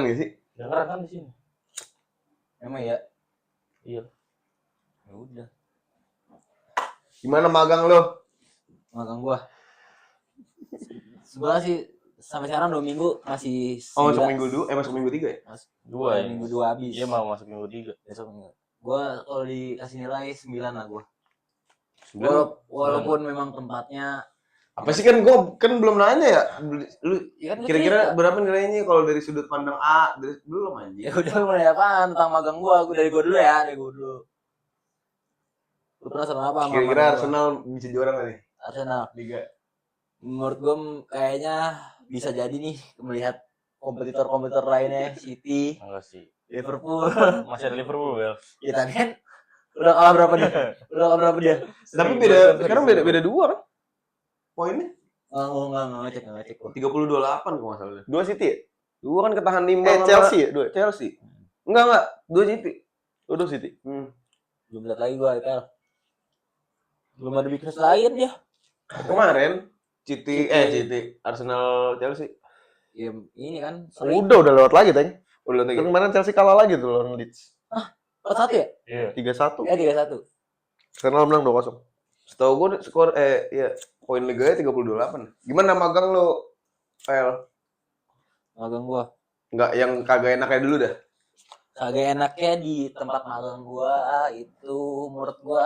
Kedengeran gak sih? Kedengeran kan di sini. Emang ya? Iya. Ya udah. Gimana magang lo? Magang gua. Sebenarnya sih sampai sekarang 2 minggu masih Masuk minggu 2, masuk minggu 3 ya? Dua ya. Minggu 2 habis. Dia mau masuk minggu 3. Besok minggu. Gua kalau dikasih nilai 9 lah gua. 9. Walaupun memang tempatnya Apa sih kan gua kan belum nanya ya. Lu ya kan kira-kira berapa nilainya kalau dari sudut pandang A? Belum anjing. ya udah mulai apaan tentang magang gua dari gua dulu ya, dari gua dulu. Lu penasaran apa sama Kira-kira magang Arsenal bisa juara enggak nih? gua? Arsenal. Liga. Menurut gua kayaknya bisa jadi nih melihat kompetitor lainnya City, Enggak sih. Liverpool. Masih ada Liverpool, Bel. Ya tapi kan udah kalah berapa dia? Udah kalah berapa dia? Tapi sekarang beda 2 kan? Poinnya? Enggak ngecek. 32-8 kalau enggak salah. 2 City ya? 2 kan ketahan imbang Chelsea ya? 2. Chelsea. Enggak, 2 City. 2 City. Belum lihat lagi gua IPL. Belum ada bikin lain dia. Kemarin City Arsenal Chelsea. Ya ini kan Udah lewat lagi tanya. Udah Kan kemarin Chelsea kalah lagi tuh lawan Leeds. 4-1 ya? Iya. 3-1. Ya 3-1. Arsenal menang 2-0. Setahu gue skor poin liganya 32-8. Gimana magang lo, Pel? Magang gua. Enggak yang kagak enaknya dulu dah. Kagak enaknya di tempat magang gua itu menurut gua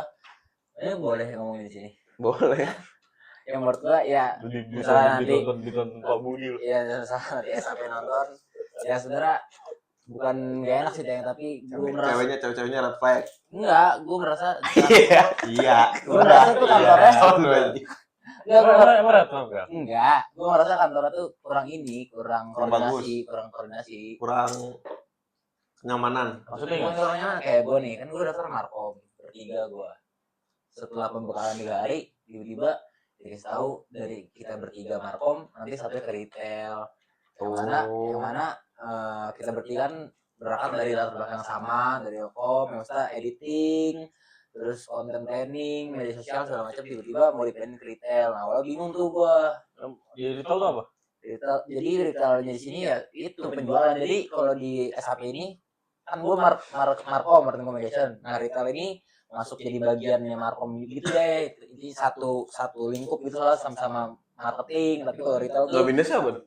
boleh ngomongin di sini. Boleh. Ya menurut gua ya misalnya nanti ditonton Pak Budi loh. ya misalnya nanti sampai nonton ya sebenarnya bukan gak enak sih tapi gua merasa Ceweknya red flag. enggak, gua merasa Iya. gua merasa tuh kantornya Emang rata enggak? enggak, gua merasa kantornya tuh kurang bagus. kurang koordinasi. Kurang kenyamanan. Maksudnya Gua enggak? orangnya kayak gua nih, kan gua daftar Markom bertiga gua. Setelah pembekalan 3 hari, tiba-tiba dikasih tahu dari kita bertiga Markom, nanti satunya ke retail. Yang mana kita bertiga kan berangkat dari latar belakang yang sama, dari Okom, yang maksudnya editing, terus content planning, media sosial segala macam, tiba-tiba mau dipindahin ke retail. Nah, awalnya bingung tuh gua. Jadi tahu tuh apa? Retail, jadi retailnya di sini ya itu penjualan. Jadi kalau di SAP ini kan gua Markom, marketing communication. Nah, retail ini masuk jadi bagiannya Markom gitu deh. Ini satu lingkup gitu lah sama-sama marketing, tapi kalau retail tuh Lebih siapa?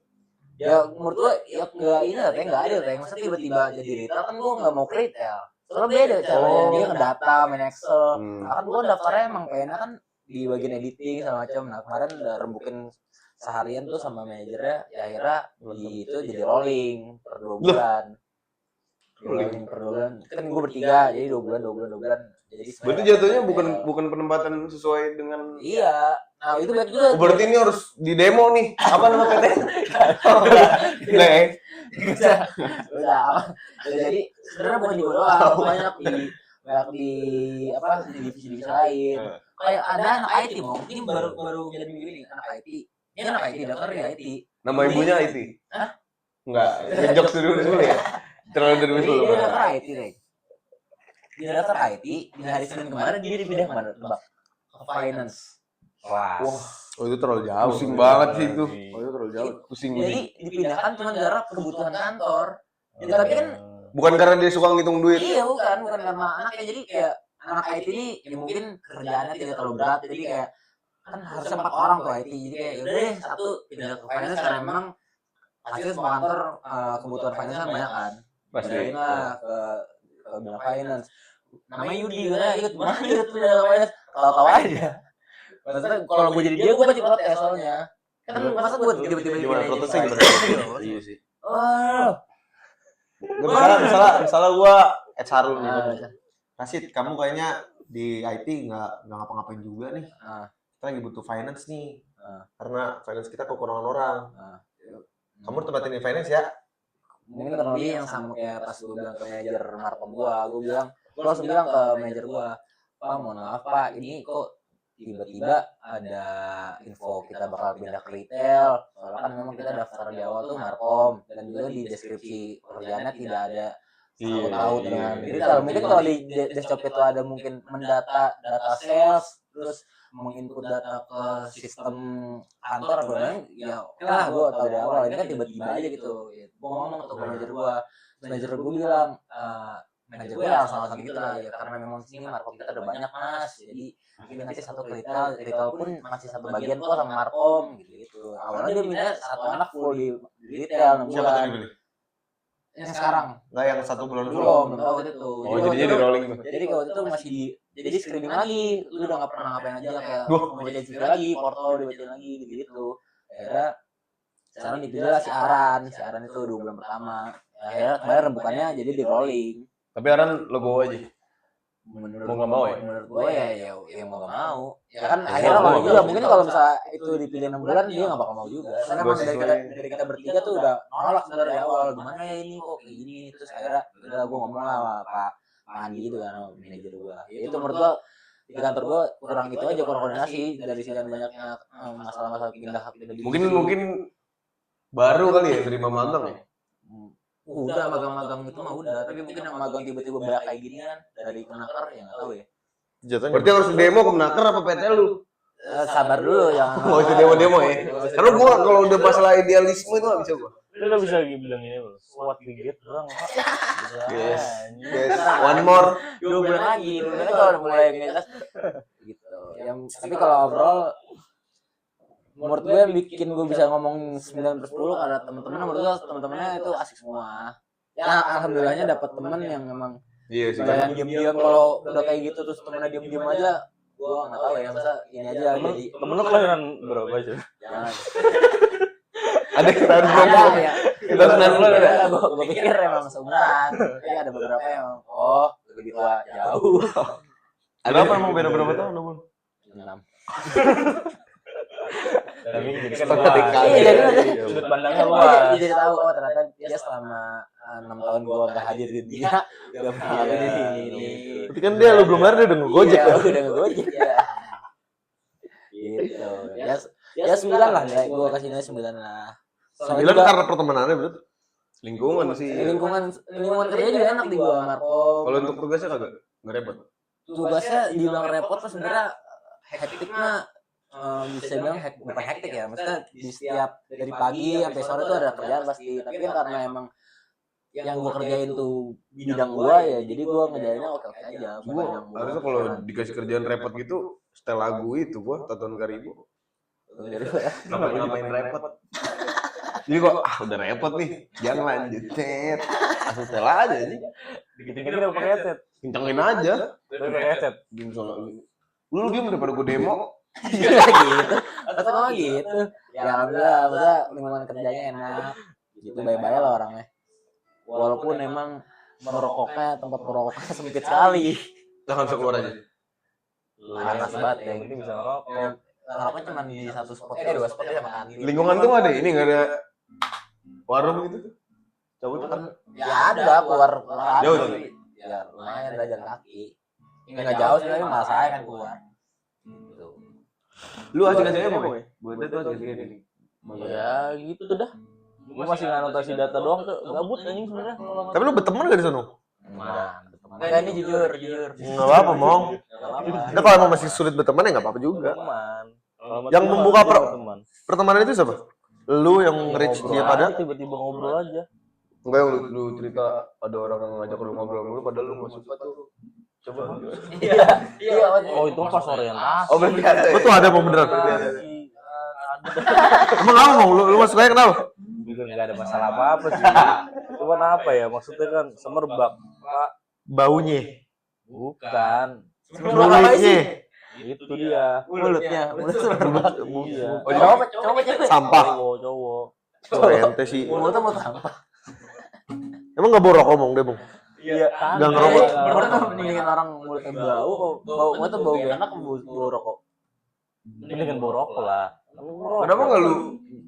ya menurut gua ya enggak ini lah, enggak ada lah. Masa tiba-tiba jadi retail kan gua enggak mau ke retail. Soalnya beda caranya dia ngedata, main Excel. Nah, kan gua daftarnya emang pengennya kan di bagian editing sama macam. Nah, kemarin udah rembukin seharian tuh sama manajernya, ya akhirnya itu jadi rolling per 2 bulan. Rolling per 2 bulan. Kan gua bertiga, jadi 2 bulan. Jadi Berarti jatuhnya bukan penempatan sesuai dengan. iya. Nah, itu baik juga. Berarti ini harus di demo nih. Apa nama PT? Udah. Jadi sebenarnya bukan di gua doang, banyak di divisi lain. Kayak ada anak IT mungkin baru jadi minggu ini anak IT. Dia anak IT daftar di IT. Nama ibunya IT. Hah? Enggak, ngejok dulu ya. Terlalu dari dulu. Dia daftar IT, Rek. Dia daftar IT, di hari Senin kemarin dia dipindah kemana? Tebak. Ke finance. Wah. Oh itu terlalu jauh. Pusing banget sih itu. Oh itu terlalu jauh. Pusing Jadi dipindahkan cuma gara kebutuhan kantor. Ya, tapi kan bukan karena dia suka ngitung duit. iya bukan karena anaknya, jadi kayak anak IT ini ya mungkin kerjaannya tidak terlalu berat, jadi kayak kan harusnya 4 orang tuh IT, jadi kayak yaudah deh satu pindah ke finance karena memang hasil semua kantor kebutuhan finance kan banyak kan. Pasti. Pindahin lah ke bidang finance. Namanya Yudi juga ikut pindah ke finance, tahu-tahu aja. Maksudnya kalau gue jadi dia gue pasti protes soalnya. Kan masa gue tiba-tiba Gimana protesnya gimana? Iya sih. Oh. Misalnya gua HR lu nih. Ah, Rasid, kamu kayaknya di IT nggak ngapa-ngapain juga nih. Ah. Kita lagi butuh finance nih. Ah. Karena finance kita kekurangan orang. Ah. Kamu tempatin di finance ya. Mungkin kurang lebih yang sama kayak pas gue bilang ke manajer Markom gue langsung bilang ke manajer gue, Pak mohon maaf Pak, ini kok tiba-tiba ada info kita bakal pindah ke retail, soalnya kan memang kita daftar di awal tuh Markom, dan juga di deskripsi pekerjaannya tidak ada tahu dengan retail. Mungkin kalau di desktop itu ada mungkin mendata data sales, terus menginput data ke sistem kantor gue bilang ya oke lah gue tahu dari awal ini kan tiba-tiba aja gitu ya, gue ngomong ke manajer gue bilang manajer gue langsung gitu lah ya karena memang sini markom kita udah banyak mas jadi mungkin nanti satu retail pun masih satu bagian kok sama markom gitu awalnya dia minta satu anak full di retail 6 Siapa bulan tadi beli? yang sekarang Enggak yang 1 bulan dulu. belum waktu itu Oh, jadinya di rolling tuh. jadi waktu itu masih jadi screening lagi lu udah nggak pernah ngapain aja kayak Duh. mau baca CV lagi portal dibacain lagi gitu akhirnya sekarang dipilih lah siaran itu 2 bulan pertama akhirnya kemarin rembukannya jadi di rolling. Tapi Aran logo aja. Menurut Mau nggak mau ya? menurut gue ya mau nggak mau ya kan akhirnya mau juga mungkin kalau misalnya itu dipilih 6 bulan dia nggak bakal mau juga karena emang dari kita bertiga tuh udah nolak dari awal gimana ya ini kok kayak gini terus akhirnya udah gue ngomong lah sama Pak Andi gitu kan sama manajer gue ya itu menurut gue di kantor gue kurang itu aja kurang koordinasi dari sekian banyaknya masalah-masalah pindah Mungkin baru kali ya terima magang ya. udah magang-magang itu mah udah tapi mungkin yang magang tiba-tiba banyak kayak gini kan dari Kenaker ya nggak tahu ya Jatuhnya. Berarti harus demo ke Menaker apa PT lu? sabar dulu jangan Oh itu demo ya. Karena gua kalau udah masalah idealisme itu nggak bisa gua. Lu nggak bisa bilang ini loh. Kuat gigit orang. Yes. One more. 2 bulan lagi kalau udah mulai ngejas gitu yang tapi kalau overall menurut gue yang bikin gue bisa ngomong 9/10 karena teman-teman menurut gue teman-temannya itu asik semua ya alhamdulillahnya dapat teman yang memang Iya sih. yang diam-diam kalau udah kayak gitu terus temennya diam-diam aja gue nggak tahu ya masa ini aja jadi Temen lu kelahiran berapa aja? jangan Ada kita harus ada ya Kita harus ada gue pikir emang seumuran tapi ada beberapa yang lebih tua jauh Ada apa emang beda berapa tahun nomor? 6 Tapi jadi kan Iya, jadi sudut pandangnya Iya, luas. jadi tahu ternyata dia selama 6 tahun gua nggak hadir di dia udah hadir di sini. Tapi kan dia lu belum lahir dia udah ngegojek Iya, ya. udah ngegojek ya. Gitu. Ya 9 lah, gua kasih nilai 9 lah. Soalnya Bilang juga karena pertemanannya berarti. Lingkungan sih. lingkungan kerja juga enak di gua Marco. Kalau untuk tugasnya kagak nggak repot. Tugasnya dibilang repot tuh sebenarnya hektik mah bisa bilang bukan hektik ya, maksudnya di setiap dari pagi sampai sore tuh ada kerjaan pasti. Tapi kan karena emang yang gua kerjain tuh bidang gua ya, jadi gua ngejalannya oke aja. Gua harusnya kalau dikasih kerjaan repot gitu, setel lagu itu gua Tonton Karibu. Ngapain repot? Jadi kok udah repot nih, jangan lanjut set. Langsung setel aja nih. Dikit-dikit udah pakai headset. Kencengin aja. Udah pakai headset. Diem soalnya. Lu diem daripada gua demo. Iya gitu. Atau ngomong gitu. Ya alhamdulillah, maksudnya lingkungan kerjanya enak. Gitu baik-baik lah orangnya. Walaupun emang tempat merokoknya sempit sekali. Jangan bisa keluar aja. Panas banget ya. Yang penting bisa ngerokok. Ngerokoknya cuma di satu spot, 2 spot ya sama kantin. Lingkungan tuh nggak ada ini, nggak ada warung gitu. Cabut kan? Ya ada keluar Jauh tapi tuh? ya lumayan ada jalan kaki. Nggak jauh sih tapi malah saya kan keluar. Gitu. Lu hasil-hasilnya mau ya? Buat tuh hasil-hasilnya nih. Ya gitu tuh dah. Gue masih nganotasi data doang tuh. Gabut anjing sebenarnya. Tapi lu berteman gak di sana? Enggak ini jujur. Enggak apa-apa, Mong. Nggak apa-apa. Nah, kalau emang masih sulit berteman ya enggak apa-apa juga. Teman. Yang membuka teman. Pertemanan itu siapa? Lu yang reach dia pada? Tiba-tiba ngobrol aja. Enggak yang lu cerita ada orang yang ngajak lu ngobrol mulu padahal lu nggak suka tuh. Coba. Iya. Oh itu pas orientasi. Oh berarti ada. Lu tuh ada mau beneran? Emang apa mau? Lu masuk aja kenapa? Juga nggak ada masalah apa-apa sih. Cuman apa ya? Maksudnya kan semerbak. Pak, Baunya, bukan. mulutnya, Itu dia. Mulutnya Iya. Oh, coba cewek. sampah. Cowok. Oh, ente sih. Mulutnya mau sampah. Emang enggak borok ngomong deh, Bang. Iya. Nggak ngerokok. Mulutnya mendingan orang mulutnya bau tuh bau gak enak bau rokok. Mendingan bau rokok lah. Kenapa nggak lu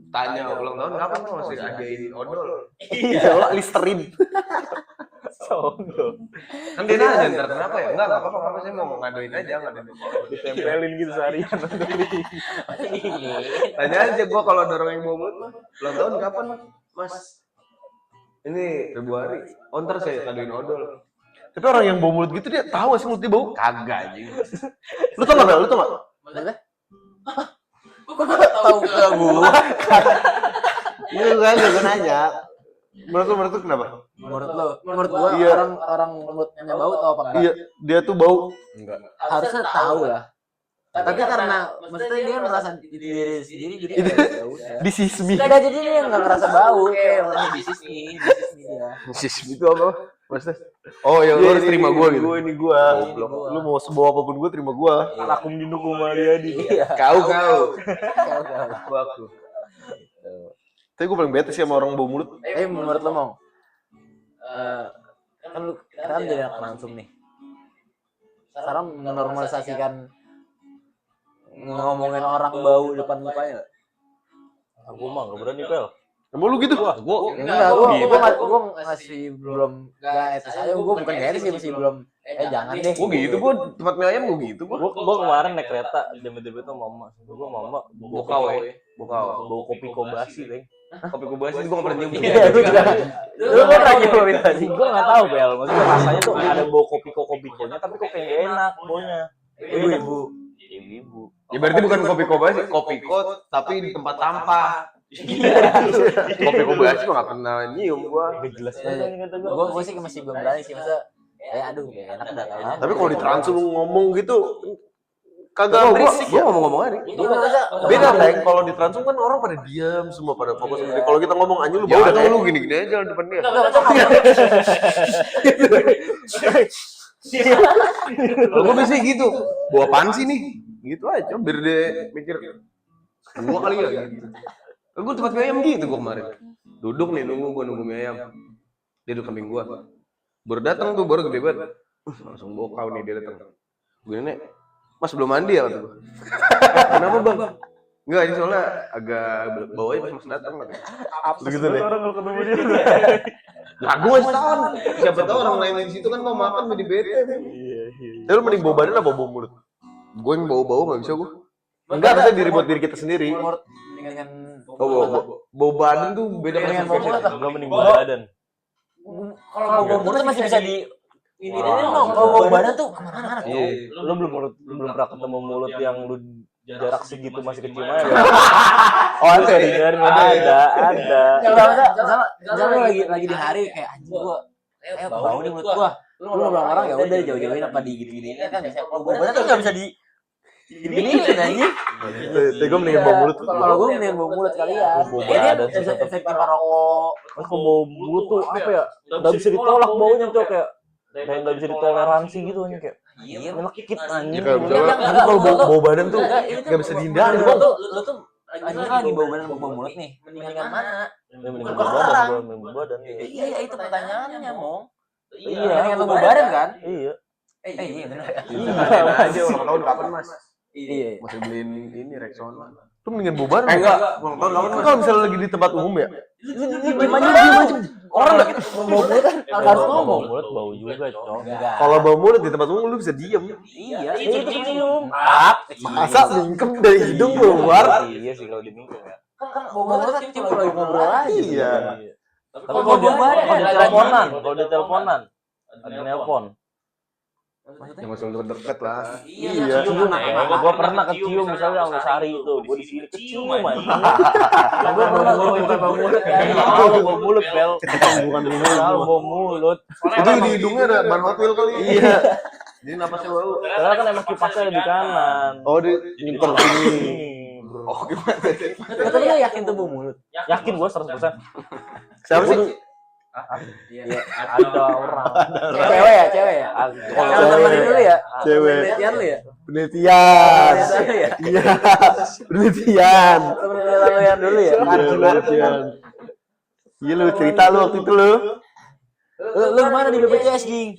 tanya ulang tahun kapan tuh masih adain odol? Iya, Listerin. Songgo. Kan dia nanya ntar kenapa ya? Enggak apa-apa sih mau ngadain aja ngadain. Ditempelin gitu seharian. Tanya aja gua kalau ada orang yang mau buat ulang tahun kapan, Mas? Ini Februari. Oh, ntar saya ngadain odol. Tapi orang yang bau mulut gitu dia tahu sih mulutnya bau. Kagak anjing. Lu tau nggak? Lu tau nggak? Maksudnya? Kok gak tahu ke gua? Lu kan gue nanya. Menurut lu kenapa? Menurut gua Iya. orang mulutnya bau tau apa enggak? Iya, dia tuh bau. Enggak. Harusnya tahu lah. Tapi karena maksudnya dia merasa diri sendiri jadi ya udah. Disismi. Enggak jadi dia enggak ngerasa bau kayak orang disismi dia. Disismi itu apa? Maksudnya? Oh ya, lu harus terima gua gitu. Ini gua. Goblok. Lu mau sebau apapun gua terima gua. Lakum dinukum Mariadi. Iya. Kau. Aku. Tapi gua paling bete sih sama orang bau mulut. Menurut lo mau? Kan lu kita kan jadi anak langsung nih. Sekarang menormalisasikan ngomongin orang bau depan mukanya. Aku mah enggak berani, Pel. Emang lu gitu? Gua Enggak, gua masih belum enggak etis aja, gua bukan enggak etis sih, masih belum jangan deh. Gua gitu, gua tempat mie ayam gua gitu gua. Gua kemarin naik kereta demi-demi itu mama. Gua Bokau ya. bau kopi kobasi, Bang. Kopi kubasi gua enggak pernah nyium. Iya, lu juga. Lu pernah nyobain tadi? Gua enggak tahu, Bel. Maksudnya rasanya tuh ada bau kopi-kopikonya tapi kok kayak nggak enak baunya. Ibu-ibu. Ya berarti bukan kopi kubasi, kopi kot tapi di tempat sampah. Kopi kubasi gua enggak pernah nyium gua. Enggak jelas Iya, banget iya. kata gua. Gua sih masih belum berani sih, masa aduh kayak enak dah kayaknya. Tapi kalau di Trans lu ngomong gitu kagak Gua berisik ya. ngomong-ngomong aja. Iya, masa Beda Leng, kalau di Transum kan orang pada diam semua pada fokus. Iya. Kalau kita ngomong anjing lu Ya bau udah dah lu gini-gini aja jalan depan dia. Kalau gua biasanya gitu. Bawa apaan sih nih? Gitu aja biar dia mikir gua kali ya gitu. Gua tempat mie ayam gitu gua kemarin. Duduk nih nunggu mie ayam. Dia duduk samping gua. Baru datang tuh baru gede banget. Langsung bokau nih dia datang. Gue nih, Mas belum mandi ya kata gua. Kenapa bang? Enggak, ini soalnya agak bau aja pas Mas datang kata. begitu deh. Orang kalau ketemu dia. Nah, gue ngasih tahu. Siapa tahu orang lain di situ kan mau makan jadi bete. Iya. Tapi lu mending bau badan apa bau mulut? Gue yang bau-bau nggak bisa gue. Enggak, harusnya diri buat diri kita sendiri. dengan Bau badan tuh beda Dengan sama bau mulut lah. Enggak mending bau badan. kalau bau mulut masih bisa di ini dong. Kalau bau badan tuh kemana-mana tuh. Iya. Lu belum pernah ketemu mulut yang lu jarak segitu masih kecium aja. Oh, ada ya? Ada. Misalnya lu lagi di hari kayak anjing gua bau nih mulut gua. Lu bilang orang ya udah jauh-jauhin apa di gini-gini kan biasanya. Kalau bau badan tuh enggak bisa di gini anjing. Tapi gue mending bau mulut. Kalau gua mending bau mulut kalian. Bau Ini kan badan sih tetep. efek rokok. Terus kalau bau mulut tuh apa ya? Enggak bisa ditolak baunya tuh kayak nggak bisa ditoleransi gitu anjing kayak. Iya, Melekit anjing. Ya kayak misalnya, tapi kalau bau badan tuh nggak bisa dihindari Lu bang. tuh lagi bau badan bau mulut nih. Mendingan mana? Mending bau badan. Iya, itu pertanyaannya, Mong. Iya, Mendingan lu bau badan kan? Iya. Iya benar ya. Iya aja ulang tahun kapan mas? Iya. Masih beliin ini Rexona. Lu mendingan bau badan. Enggak, ulang tahun kapan Kan mas? kalau misalnya lagi di tempat umum ya. Gimana? Orang enggak mau mulut kan harus Bau ngomong. mulut bau juga, Cok. Enggak. Kalau bau mulut di tempat umum lu bisa diem. Iya, Itu kecium. Masa mingkem dari hidung keluar? Iya sih kalau dimingkem ya. Kan bau mulut kan cuma lagi ngobrol aja. Iya. Tapi kalau dia teleponan, ada nelpon. Yang masih deket lah. Iya. Cium, gua pernah kecium misalnya sama Sari itu, gua di sini kecium anjing. Gua pernah bau mulut kan. Bau mulut, Bel. Bukan di mulut. Bau mulut. Itu di hidungnya ada ban Hot Wheels kali. Iya. Jadi napasnya bau. Karena kan emang kipasnya ada di kanan. Oh di nyimpen sini. Oh gimana sih? Tapi lu yakin tuh bau mulut? Yakin gua 100%. Siapa sih? Iya. Ada orang. Cewek ya? Kalau temenin dulu ya? Cewek. Penelitian lu ya? Penelitian. Penelitian lu ya? Iya. Penelitian. Penelitian lu yang dulu ya? Penelitian. Iya lu cerita lu waktu itu lu. Lu gimana di BPJS, Ging?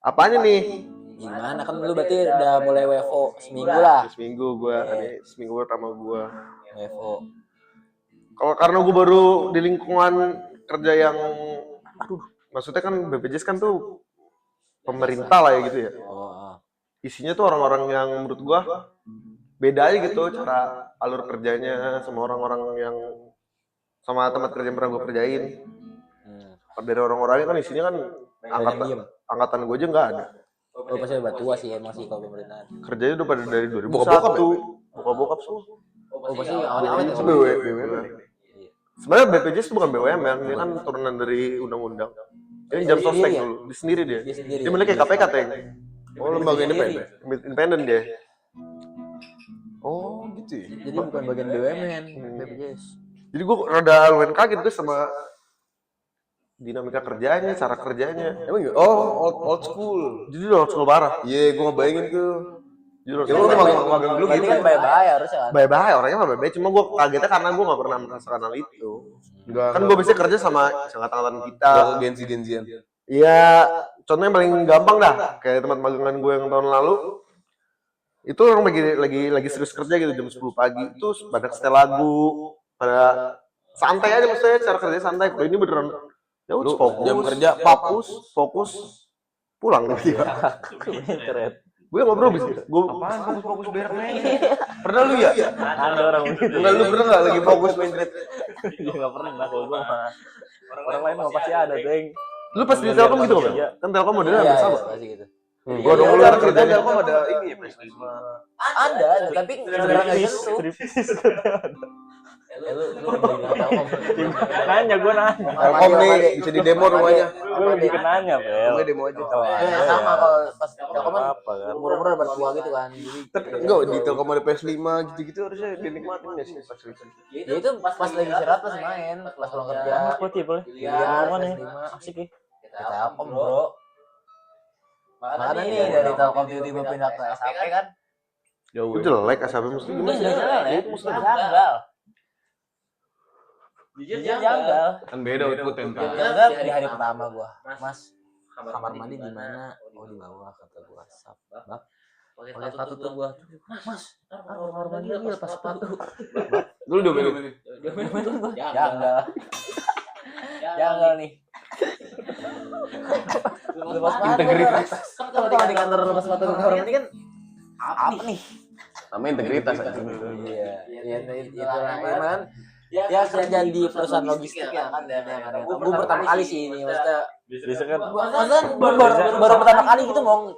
Apanya nih? Gimana kan lu berarti udah mulai WFO seminggu lah. Seminggu gua, ini seminggu pertama gua. WFO. Kalau karena gua baru di lingkungan kerja yang maksudnya kan BPJS kan tuh pemerintah lah ya gitu ya. Oh. Isinya tuh orang-orang yang menurut gua beda aja gitu cara alur kerjanya sama orang-orang yang sama tempat kerja yang pernah gua kerjain. Dari orang-orangnya kan isinya kan angkatan gue aja nggak ada. Oh pasti udah tua sih emang sih kalau pemerintahan. Kerjanya udah pada dari 2001. Bokap semua. Oh pasti awet-awet ya. Itu BUMN. Sebenarnya BPJS bukan BUMN, dia kan turunan dari undang-undang. Ini jam sostek dulu, dia sendiri dia. Dia milik kayak KPK teng. Oh, lembaga independen. Independen dia. Oh, gitu ya. Jadi bukan bagian BUMN, BPJS. Jadi gue rada lumayan kaget gue sama dinamika kerjanya, cara kerjanya. Emang gitu? Oh, old school. Jadi udah school parah. Iya, gua ngebayangin tuh. Jadi Ya lu magang dulu Berarti gitu kan bye-bye harusnya kan. bye-bye, orangnya mah bye-bye. Cuma gue kagetnya karena gue gak pernah merasakan hal itu. Enggak. Kan gue biasanya kerja sama angkatan kita. Gensi-gensian. Iya, contohnya paling gampang dah. Kayak tempat magangan gue yang tahun lalu. Itu orang lagi serius kerja gitu jam 10 pagi. Itu banyak setel lagu. Pada santai aja maksudnya, cara kerja santai. Kalau ini beneran ya udah fokus. Jam kerja fokus. Pulang tiba-tiba. Keren. Gue ngobrol bisa. Gue apaan fokus berak main? Pernah lu ya? Ada orang begitu. Enggak, lu pernah enggak lagi fokus main thread? Dia enggak pernah kalau gua mah. Orang lain mah pasti ada, Deng. lu pas di Telkom gitu kan? Iya. Kan Telkom modelnya Iya, hampir sama. pasti gitu. Gua dong lu Iya, cerita iya. Telkom ada ini ya, PS5. Ada, tapi beneran nggak gitu. Lu Nanya, gua nanya. Telkom nih bisa di demo rumahnya. Gua lebih ke nanya, Bel. Gue demo aja. sama kalau pas Telkom kan Apa kan? umur-umur udah bertua gitu kan. Jadi Tapi enggak di Telkom ada PS5 gitu-gitu harusnya dinikmatin ya sih fasilitas. ya itu pas lagi istirahat pas main, pas pulang kerja. Boleh, boleh. Iya, Mana nih? PS5. Asik ya. Telkom, Bro. Makanya nih dari Telkom tiba-tiba pindah ke SAP kan. Itu jelek SAP mesti Ini gimana? janggal ya, janggal. Jujur janggal. Kan beda output yang Janggal di hari pertama gua. Mas, kamar mandi di mana? Oh, di bawah kata gua. Sap, Bang. Pakai sepatu tuh gua. Mas, kamar mandi lagi lepas sepatu. Dulu diomelin. Janggal. Janggal nih. Lepas sepatu. Integritas. Kan kalau di kantor lepas sepatu ke kamar mandi kan apa nih? Namanya integritas. Iya, itu kan. Ya kerja di perusahaan logistik ya kan gue pertama kali sih ini maksudnya baru pertama kali gitu mau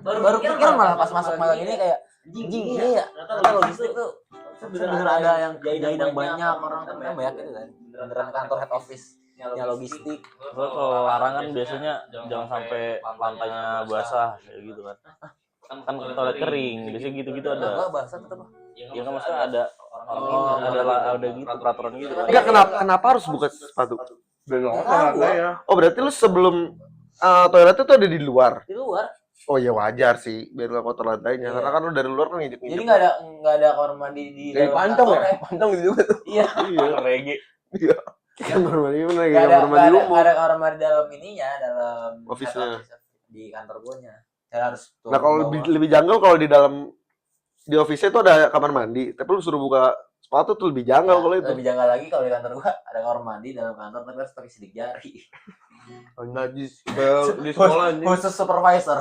baru pikir malah pas masuk magang ini kayak anjing ini ya ternyata logistik tuh bener ada yang jaidang banyak orang kan banyak gitu kan beneran kantor head office nya logistik. Terus kalau larangan biasanya jangan sampai lantainya basah kayak gitu kan. Kan toilet kering, biasanya gitu-gitu ada. Enggak bahasa tetap. Ya kan maksudnya ada ada gitu peraturan gitu kan. Enggak, kenapa harus buka sepatu? ya. Oh, berarti lu sebelum toilet itu ada di luar. Di luar. Oh ya wajar sih, biar nggak kotor lantainya. Karena kan lu dari luar kan ngijek-ngijek. Jadi nggak ada kamar mandi di Dari dalam pantong kantor ya? Pantong gitu juga tuh. Iya. Reggae. Kamar mandi mana lagi Nggak kamar mandi umum. ada kamar mandi dalam ininya, dalam Office-nya. di kantor gue-nya. Saya harus Nah, kalau lebih janggal kalau di dalam di office itu ada kamar mandi, tapi lu suruh buka sepatu tuh lebih janggal kalau itu. Lebih janggal lagi kalau di kantor gua ada kamar mandi dalam kantor tapi harus pakai sidik jari. Najis. Di sekolah anjing. Khusus supervisor.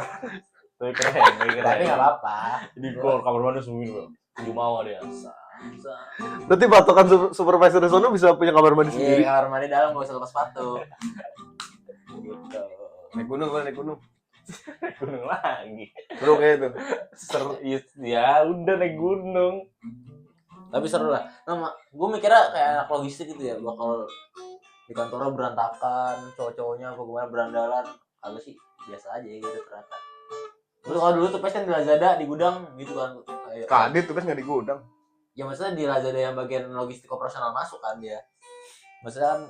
Keren. Tapi nggak apa-apa. Jadi gua kamar mandi seminggu. Jumawa dia. Berarti patokan supervisor di sana bisa punya kamar mandi sendiri. Iya, kamar mandi dalam nggak usah lepas sepatu. Gitu. Naik gunung kan naik gunung. Gunung lagi. Seru kayak itu. Seru ya udah naik gunung. Tapi seru lah. Nah, gue mikirnya kayak anak logistik gitu ya, bakal di kantornya berantakan, cowok-cowoknya apa gimana berandalan. Agak sih biasa aja gitu ternyata. Terus kalau dulu tuh pas kan di Lazada di gudang gitu kan. Kayak Kadit tuh kan nggak di gudang. ya maksudnya di Lazada yang bagian logistik operasional masuk kan dia. Maksudnya kan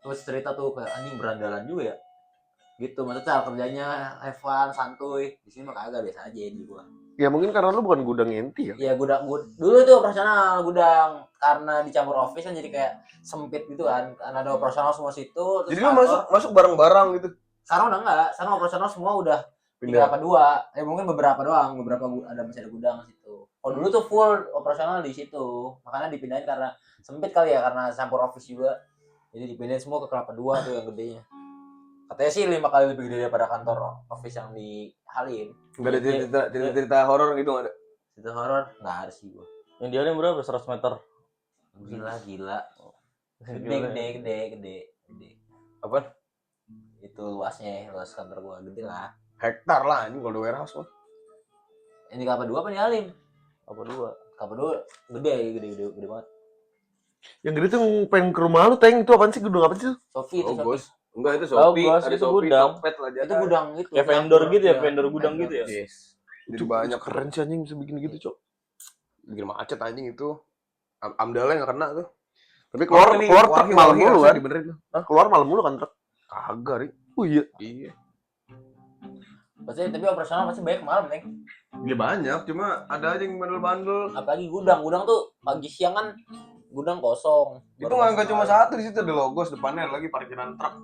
terus cerita tuh kayak anjing berandalan juga ya. Gitu, maksudnya cara kerjanya have fun, santuy. Di sini mah kagak biasa aja di gua. Ya mungkin karena lu bukan gudang inti ya. Ya gudang dulu tuh operasional gudang karena dicampur office kan jadi kayak sempit gitu kan. Karena ada operasional semua situ terus Jadi lu masuk bareng-bareng gitu. sekarang udah enggak, sekarang operasional semua udah Pindah. 3 apa 2. Mungkin beberapa doang, ada masih ada gudang di situ. Kalau dulu tuh full operasional di situ. Makanya dipindahin karena sempit kali ya karena campur office juga. Jadi dipindahin semua ke Kelapa 2 tuh yang gedenya. Katanya sih 5 kali lebih gede daripada kantor office yang di Halim. Enggak ada cerita horor gitu enggak ada. Cerita horor enggak ada sih gua. Yang di Halim berapa? 100 meter. Gila. Gede. Apa? Itu luas kantor gua gede lah. Hektar lah ini kalau di warehouse mah. Ini Kelapa 2 apa nih Halim? Apa dua? Kelapa 2 gede banget. Yang gede tuh yang pengen ke rumah lu, Teng. Itu apaan sih? Gedung apa sih itu? Sofi itu Sofi. Gos. Enggak itu Tahu, Shopee, Bos, ada itu Shopee, gudang. Tokped lah Itu gudang itu. Kayak vendor gitu ya, Iya, vendor gudang gitu ya. Yes. Jadi Itu banyak keren sih anjing bisa bikin gitu, Cok. bikin macet anjing itu. Amdalnya nggak kena tuh. Tapi keluar truk malam mulu kan? Dibenerin tuh. Keluar malam mulu kan truk. Kagak, Ri. Oh iya. Iya. Pasti tapi operasional pasti banyak malam, Neng. Ya banyak, cuma ada aja yang bandel-bandel. Apalagi gudang tuh pagi siang kan gudang kosong. Itu nggak cuma satu, di situ ada logos depannya lagi parkiran truk.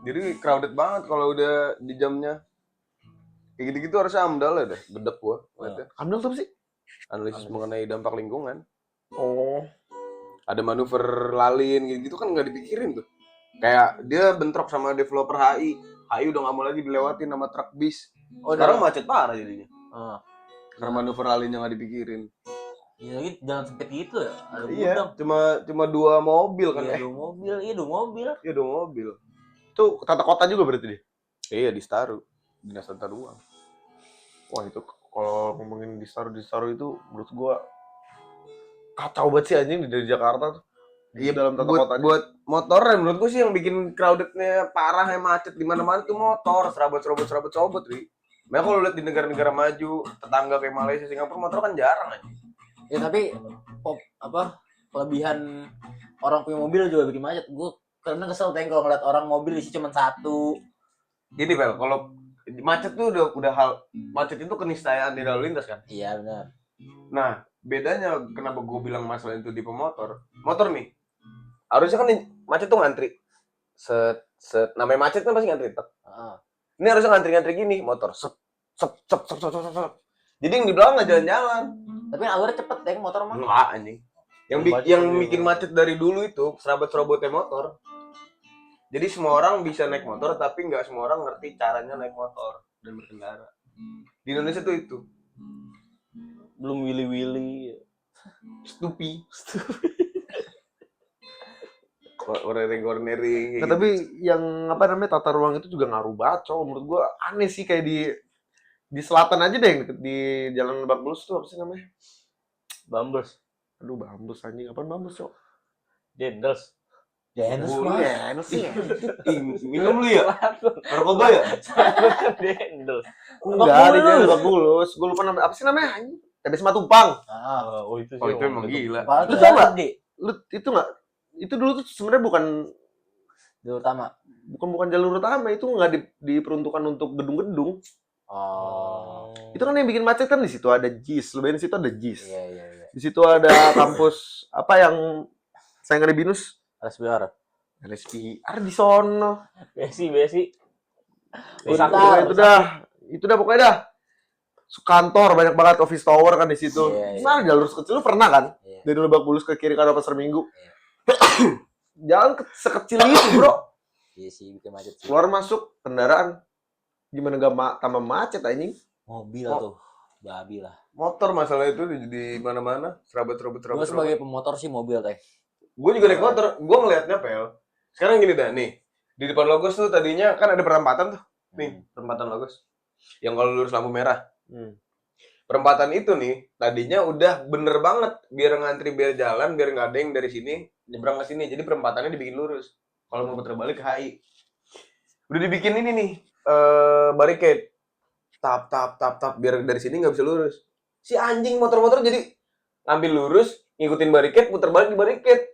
Jadi crowded banget kalau udah di jamnya. Kayak gitu-gitu harusnya amdal ya deh, bedek gua. Amdal tuh apa sih? Analisis mengenai dampak lingkungan. Oh. Ada manuver lalin gitu kan nggak dipikirin tuh. Kayak dia bentrok sama developer HI. HI udah nggak mau lagi dilewatin sama truk bis. Oh, Sekarang macet parah jadinya. Ah. Karena manuver lalinnya nggak dipikirin. Iya lagi jangan sempit gitu ya. Ada Iya, gudang. cuma 2 mobil kan. Iya, 2 mobil. Iya, 2 mobil. Iya, 2 mobil. Itu tata kota juga berarti dia? Iya, di Staru. Dinas Tata Ruang. Wah itu kalau ngomongin di Staru itu menurut gua kacau banget sih anjing dari Jakarta tuh. Iya dalam tata kota. Buat motor menurut gua sih yang bikin crowdednya parah, yang macet di mana-mana tuh motor, serabut, Ri. Makanya kalau lihat di negara-negara maju, tetangga kayak Malaysia, Singapura, motor kan jarang aja. Ya tapi kelebihan orang punya mobil juga bikin macet. Gue karena kesel Teng kalau ngeliat orang mobil isi cuma 1. Gini, Pel, kalau macet tuh udah hal macet itu keniscayaan di lalu lintas kan. Iya benar. Nah, bedanya kenapa gue bilang masalah itu di pemotor. Motor nih. Harusnya kan macet tuh ngantri. Set namanya macet kan pasti ngantri. Ini harusnya ngantri gini, motor. Sep. Jadi yang di belakang nggak jalan-jalan. Tapi alurnya cepet Teng motor mah. Enggak anjing. Yang bikin macet dari dulu itu serabut-serabutnya motor. Jadi semua orang bisa naik motor, tapi nggak semua orang ngerti caranya naik motor dan berkendara. Di Indonesia tuh itu. Belum wili-wili. Stupi. Cornering. Nah, tapi yang apa namanya tata ruang itu juga ngaruh banget, Cok. Menurut gua aneh sih kayak di selatan aja deh di Jalan Lebak Bulus tuh apa sih namanya? Bambus. Aduh, Bambus anjing. Apaan Bambus, Cok? Dendels. Jangan Enak sih. Minum lu ya? Narkoba ya? Dendels. Enggak, di Jalan Lebak Bulus. Gua lupa namanya. Apa sih namanya? TB Simatupang. Oh itu sih. Oh itu emang gila. Padahal Lu tuh tau nggak? gede. Lu itu nggak? Itu dulu tuh sebenarnya bukan Jalur utama. jalur utama, itu nggak diperuntukkan untuk gedung-gedung. Oh. Itu kan yang bikin macet kan di situ ada JIS, lebih di situ ada JIS. Iya. Di situ ada kampus apa yang saingan Binus? RSBR. RSPR di sono. Besi. Itu dah pokoknya dah. Kantor banyak banget, office tower kan di situ. Iya. Gimana jalur sekecil lu pernah kan? Iya. Dari Lebak Bulus ke kiri kan Pasar Minggu. Jalan sekecil itu, Bro. Iya sih bikin macet sih. Keluar masuk kendaraan. Gimana gak tambah macet anjing? Mobil tuh. Babi lah. Motor masalah itu di mana-mana. Serabut. Gue sebagai pemotor sih mobil Teh. Gue juga naik motor. Gue ngelihatnya Pel. Sekarang gini dah nih. Di depan Logos tuh tadinya kan ada perempatan tuh. Nih, perempatan Logos. Yang kalau lurus lampu merah. Perempatan itu nih tadinya udah bener banget biar ngantri, biar jalan, biar nggak ada yang dari sini nyebrang ke sini. Jadi perempatannya dibikin lurus. Kalau mau putar balik ke HI. Udah dibikin ini nih barricade. Tap biar dari sini nggak bisa lurus. Si anjing motor-motor jadi ngambil lurus, ngikutin barricade, putar balik di barricade.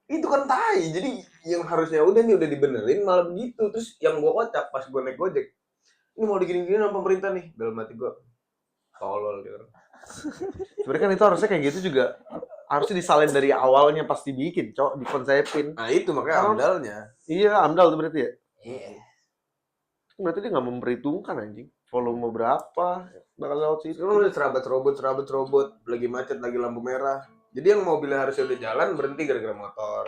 Itu kan tai. Jadi yang harusnya udah dibenerin malah begitu. Terus yang gua kocak pas gua naik Gojek. Ini mau digini-gini sama pemerintah nih. Dalam hati gua tolol dia orang. Sebenarnya kan itu harusnya kayak gitu juga. Harusnya disalin dari awalnya pas dibikin, Cok, dikonsepin. Nah, itu makanya amdalnya. Iya, amdal tuh berarti ya. Iya. Berarti dia nggak memperhitungkan anjing. Volume berapa bakal lewat situ. Lu udah serabut, lagi macet, lagi lampu merah. Jadi yang mobilnya harusnya udah jalan berhenti gara-gara motor.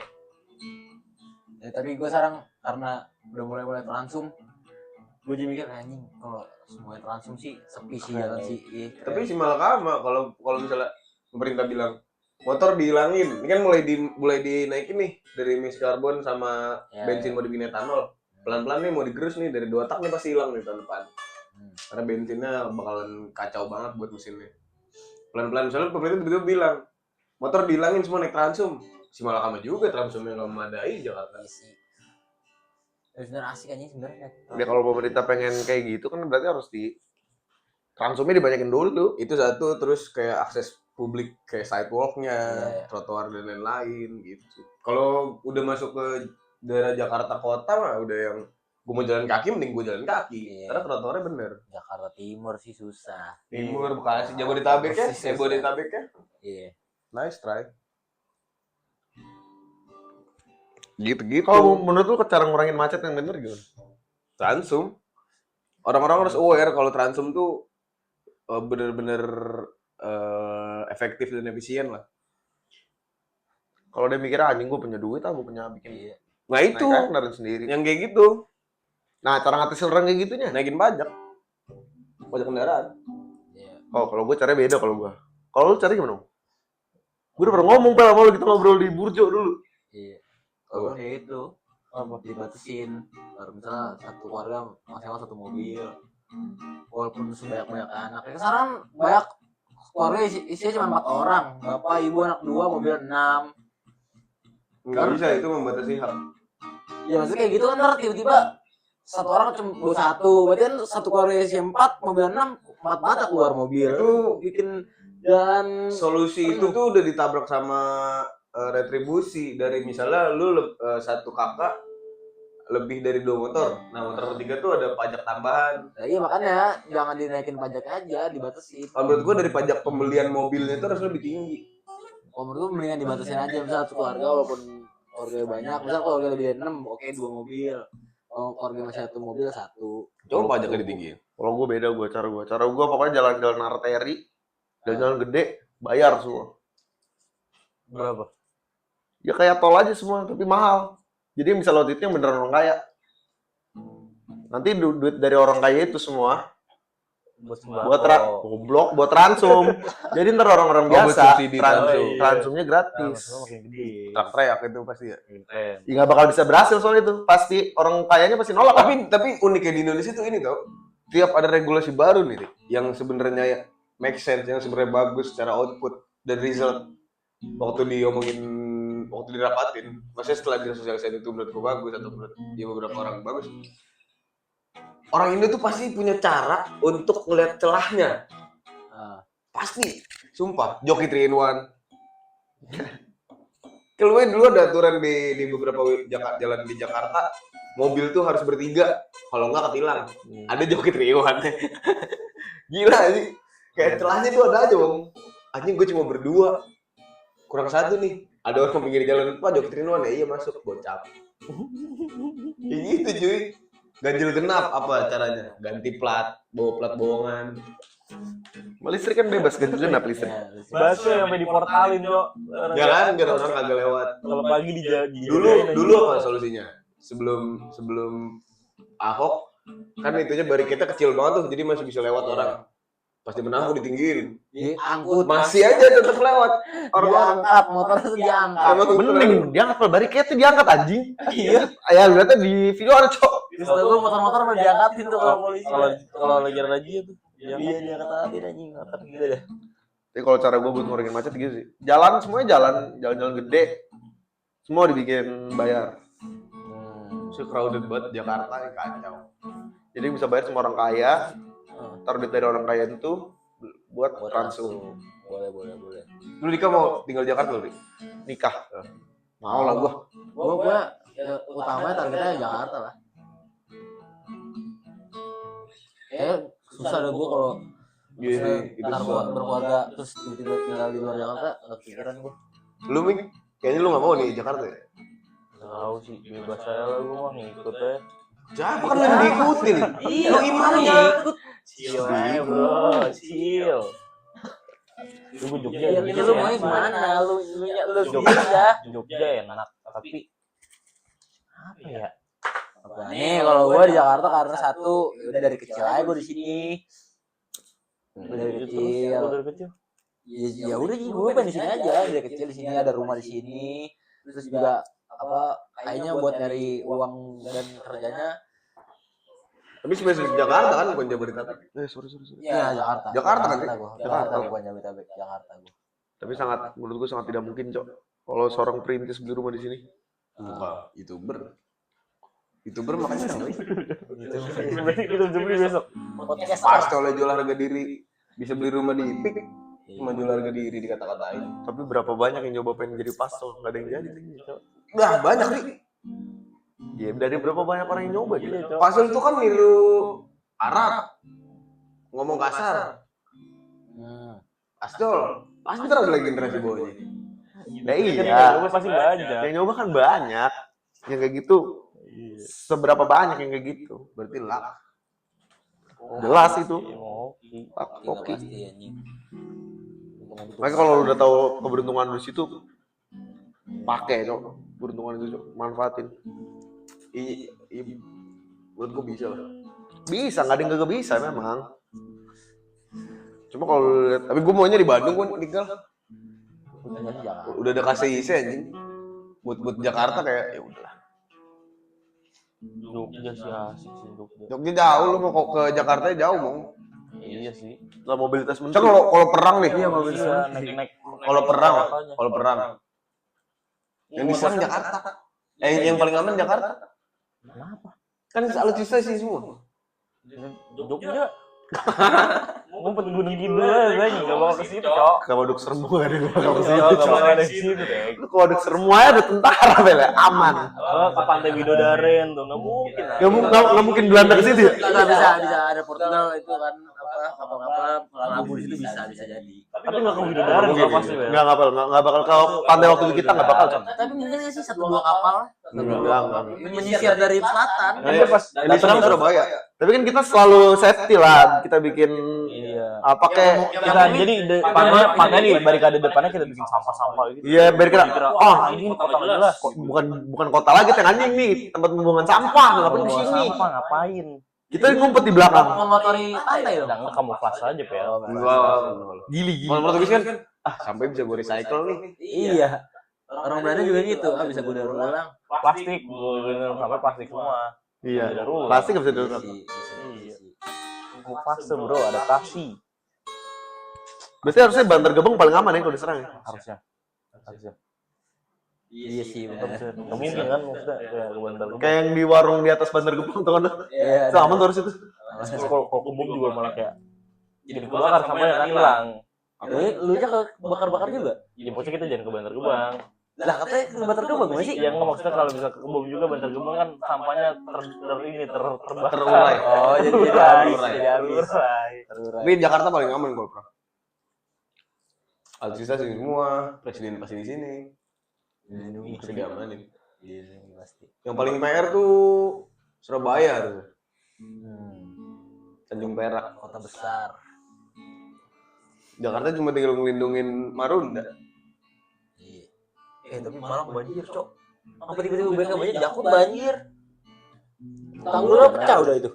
Ya, tapi gue sekarang karena udah mulai transum, gue jadi mikir anjing kalau semuanya transum sih sepi sih jalan sih. Iya, Tapi si Malakama kalau misalnya pemerintah bilang motor dihilangin, ini kan mulai dinaikin nih dari emis karbon sama bensin mau dibikin etanol. pelan-pelan nih mau digerus nih dari 2 tak nih pasti hilang nih tahun depan. Karena bensinnya bakalan kacau banget buat mesinnya. Pelan-pelan misalnya pemerintah tiba-tiba bilang motor dihilangin semua naik transum. Si Malakama juga transumnya nggak memadai Jakarta. Iya sih. Sebenarnya asik aja sebenarnya. Ya kalau pemerintah pengen kayak gitu kan berarti harus di transumnya dibanyakin dulu. Itu satu, terus kayak akses publik kayak sidewalk-nya, Iya. trotoar dan lain-lain gitu. Kalau udah masuk ke daerah Jakarta kota mah udah yang gue mau jalan kaki mending gue jalan kaki. Iya. Karena trotoarnya bener. Jakarta Timur sih susah. Timur, Bekasi, Jabodetabek ya, Persis, Jabodetabek ya. Iya. Nice try. Gitu-gitu. Kalau menurut lu cara ngurangin macet yang bener gimana? Transum. Orang-orang harus aware kalau transum tuh bener-bener efektif dan efisien lah. Kalau dia mikir anjing gue punya duit, gue punya bikin Iya. Nah itu naik kendaraan sendiri. yang kayak gitu, Nah, cara ngatasin orang kayak gitunya. naikin pajak kendaraan. Iya. Oh, kalau gue caranya beda kalau gue. Kalau lu caranya gimana? Gue udah pernah ngomong pel sama lu kita ngobrol di Burjo dulu. Iya. Kalau kayak itu dibatasin. Kalau misalnya satu keluarga masing-masing satu mobil. Walaupun sebanyak-banyak anak. Ya, sekarang banyak keluarga isinya cuma 4 orang. Bapak, ibu, anak 2, mobil 6. Nggak bisa itu membatasi hak. Ya maksudnya kayak gitu kan ntar tiba-tiba satu orang cuma bawa satu. Berarti kan satu keluarga isinya 4, mobil 6, 4 mata keluar mobil. Itu bikin dan Solusi itu tuh udah ditabrak sama retribusi dari misalnya lu satu kakak lebih dari 2 motor. Nah, motor ketiga tuh ada pajak tambahan. iya makanya jangan dinaikin pajak aja, dibatasi. Kalau menurut gua dari pajak pembelian mobilnya itu harus lebih tinggi. Kalau menurut gue mendingan dibatasin aja, misal satu keluarga walaupun keluarga banyak, misal keluarga lebih dari 6, oke 2 mobil. Kalau keluarga masih 1 mobil 1. Coba pajaknya ditinggiin. Kalau gue beda cara gue pokoknya jalan-jalan arteri, jalan-jalan gede, bayar semua. Berapa? Ya kayak tol aja semua, tapi mahal. Jadi misalnya waktu itu yang beneran orang kaya. Nanti duit dari orang kaya itu semua buat goblok, buat transum. Jadi ntar orang-orang buat biasa subsidi transumnya gratis. makin gede. Tak teriak itu pasti ya. Keren. Ya nggak bakal bisa berhasil soal itu. Pasti orang kayanya pasti nolak. Tapi uniknya di Indonesia tuh ini tau, tiap ada regulasi baru nih, Rik, yang sebenarnya ya make sense, yang sebenarnya bagus secara output dan result. Waktu dirapatin, maksudnya setelah disosialisasi itu menurut gue bagus atau menurut ya beberapa orang bagus. Orang Indo tuh pasti punya cara untuk ngeliat celahnya. Pasti, sumpah. Joki 3 in 1. Kalau dulu ada aturan di beberapa jalan di Jakarta, mobil tuh harus bertiga, kalau nggak ketilang. Ada joki 3 in 1. Gila sih. Kayak celahnya tuh ada aja, Bang. Anjing gue cuma berdua. Kurang satu nih. Ada orang pinggir jalan, Pak, joki 3 in 1 ya? Iya masuk, bocap. Kayak gitu, cuy. Ganjil genap apa caranya? Ganti plat, bawa plat bohongan. Listrik kan bebas ganjil genap listrik. Bakso yang sampai diportalin, Cok. Jangan biar orang kagak lewat. Kalau pagi di Dulu apa solusinya? Sebelum Ahok kan itunya bariketnya kecil banget tuh, jadi masih bisa lewat orang. Pas dia menang ditinggiin. Diangkut. Masih aja tetap lewat. Orang Diangkat, motor itu diangkat. Mending diangkat kalau bariketnya diangkat anjing. Iya. Ya lihatnya di video ada cok. Terus gue motor-motor udah diangkatin tuh kalau polisi. kalau lagi razia tuh. Iya diangkatin anjing, ngangkat gitu dah. Tapi kalau cara gue buat ngurangin macet gitu sih. Jalan semuanya jalan gede. Semua dibikin bayar. so crowded banget Jakarta yang kacau. Jadi bisa bayar semua orang kaya. Taruh duit dari orang kaya itu buat transum. Boleh. Lu Dika mau tinggal Jakarta lu, Dik? Nikah. Mau lah gua. Gue utamanya targetnya Jakarta lah. Susah deh gue kalau Itu ntar susah. berkeluarga terus tiba-tiba tinggal di luar Jakarta, nggak kepikiran gue. Lu Ming, kayaknya lu nggak mau nih Jakarta ya? Tahu sih, bebas saya lah gue mah ngikut ya. Siapa kan yang diikutin? Iya, Lu imannya. Chill aja bro, chill. Lu Jogja. Iya, ini lu maunya gimana? Lu Jogja. Jogja enak, tapi apa ya? Nih kalau gue di Jakarta karena satu, udah dari kecil aja gue di sini. Dari kecil. Dari kecil. Ya udah gue pengen di sini aja, dari kecil di sini ada rumah di sini. Terus juga kayaknya buat nyari uang dan kerjanya Tapi spesifik Jakarta kan, bukan Jabodetabek. Sorry. ya Jakarta. Jakarta kan? Jakarta bukan Jabodetabek, Jakarta gua. Tapi menurut gue sangat tidak mungkin, Cok. Kalau seorang perintis beli rumah di sini. Bukan YouTuber makanya namanya. Berarti kita beli besok. Podcast Pasti oleh jual harga diri. Bisa beli rumah di Ipik, cuma jual harga diri dikata-katain. Tapi berapa banyak yang nyoba pengen jadi pastor, nggak ada yang jadi. Cok. Nah, banyak nih. Ya, dari berapa banyak orang yang nyoba gitu. Pasal itu kan niru Arab. Ngomong kasar. Astol. Pasti ntar ada lagi generasi bawahnya. Ya iya. Gue pasti banyak. Yang nyoba kan banyak. Yang kayak gitu. Seberapa banyak yang kayak gitu? Berarti luck. Jelas itu. Oke. Oke. Makanya kalau lu udah tahu keberuntungan lu di situ, pakai Cok. Keberuntungan itu, Cok. Manfaatin. Iya, menurut gua bisa lah. Bisa, nggak ada yang gak bisa memang. Cuma kalau lu lihat, tapi gua maunya di Bandung gua tinggal. Jakarta. Udah ada KCIC anjing. Buat Jakarta kayak ya udahlah. Jogja sih asik sih Jogja. Jogja jauh lu mau ke Jakarta jauh mau. Iya sih. Lah mobilitas Kan menteri. kalau perang nih. Iya naik. Kalau perang. Yang diserang Jakarta. Yang paling aman Jakarta. Kenapa? Kan alutsista sih semua. Jogja. Ngumpet Gunung Kidul aja, nggak bawa ke situ, Cok. Ke Waduk Sermu ada yang bakal ke Iya, situ, nggak Cok. bawa ke situ deh. Lu ke Waduk Sermu aja ada tentara, Bel. Aman. Ke Pantai Widodaren tuh, nggak mungkin. Nggak mungkin Belanda ke situ. Nggak bisa ada Portugal itu kan kapal-kapal pelabuh di situ bisa jadi. Tapi nggak ke Widodaren, nggak pasti, Bel. Nggak bakal ke pantai waktu itu kita nggak bakal, Cok. Tapi mungkin nggak sih 1-2 kapal Enggak. menyisir dari selatan. Iya pas diserang Surabaya. Tapi kan kita selalu safety lah. Kita bikin Iya. apa kayak Kita jadi pantai nih barikade depannya kita bikin sampah-sampah gitu. iya biar kita Ini kota nggak jelas. bukan kota lagi teh anjing nih tempat pembuangan sampah ngapain di sini Sampah ngapain? kita ngumpet di belakang Mengotori pantai dong. Jangan kamuflase aja, Pel. gili Kalau Portugis kan sampai bisa gue recycle nih. Iya. Orang Belanda juga gitu. Bisa gue daur ulang. Plastik, bener sampai plastik semua. iya Bisa daur ulang. plastik nggak bisa daur ulang. Iya. Kamuflase bro, adaptasi. Berarti harusnya Bantar Gebang paling aman ya kalau diserang ya? Harusnya. Iya sih benar. Nggak mungkin kan maksudnya kayak ke Bantar Gebang. Kayak yang di warung di atas Bantar Gebang tuh kan Iya. itu aman tuh harus itu Kalau kebun juga malah kayak jadi kebakar sampai kan hilang. Lu nya ke bakar-bakar juga? Jadi maksudnya kita jangan ke Bantar Gebang. Lah katanya ke Bantar Gebang gimana sih? Yang maksudnya kalau bisa ke kebun juga Bantar Gebang kan sampahnya terbakar. Terurai. Oh, jadi terurai. Tapi Jakarta paling aman kalau perang. Alutsista sini semua, presiden pasti di sini. Pasti diamanin. Iya pasti. Yang paling PR tuh Surabaya tuh. Tanjung Perak. Kota besar. Jakarta cuma tinggal ngelindungin Marunda. Iya. Tapi malah banjir, Cok. Apa tiba-tiba BK banjir, Jakut banjir. Tanggulnya pecah udah itu.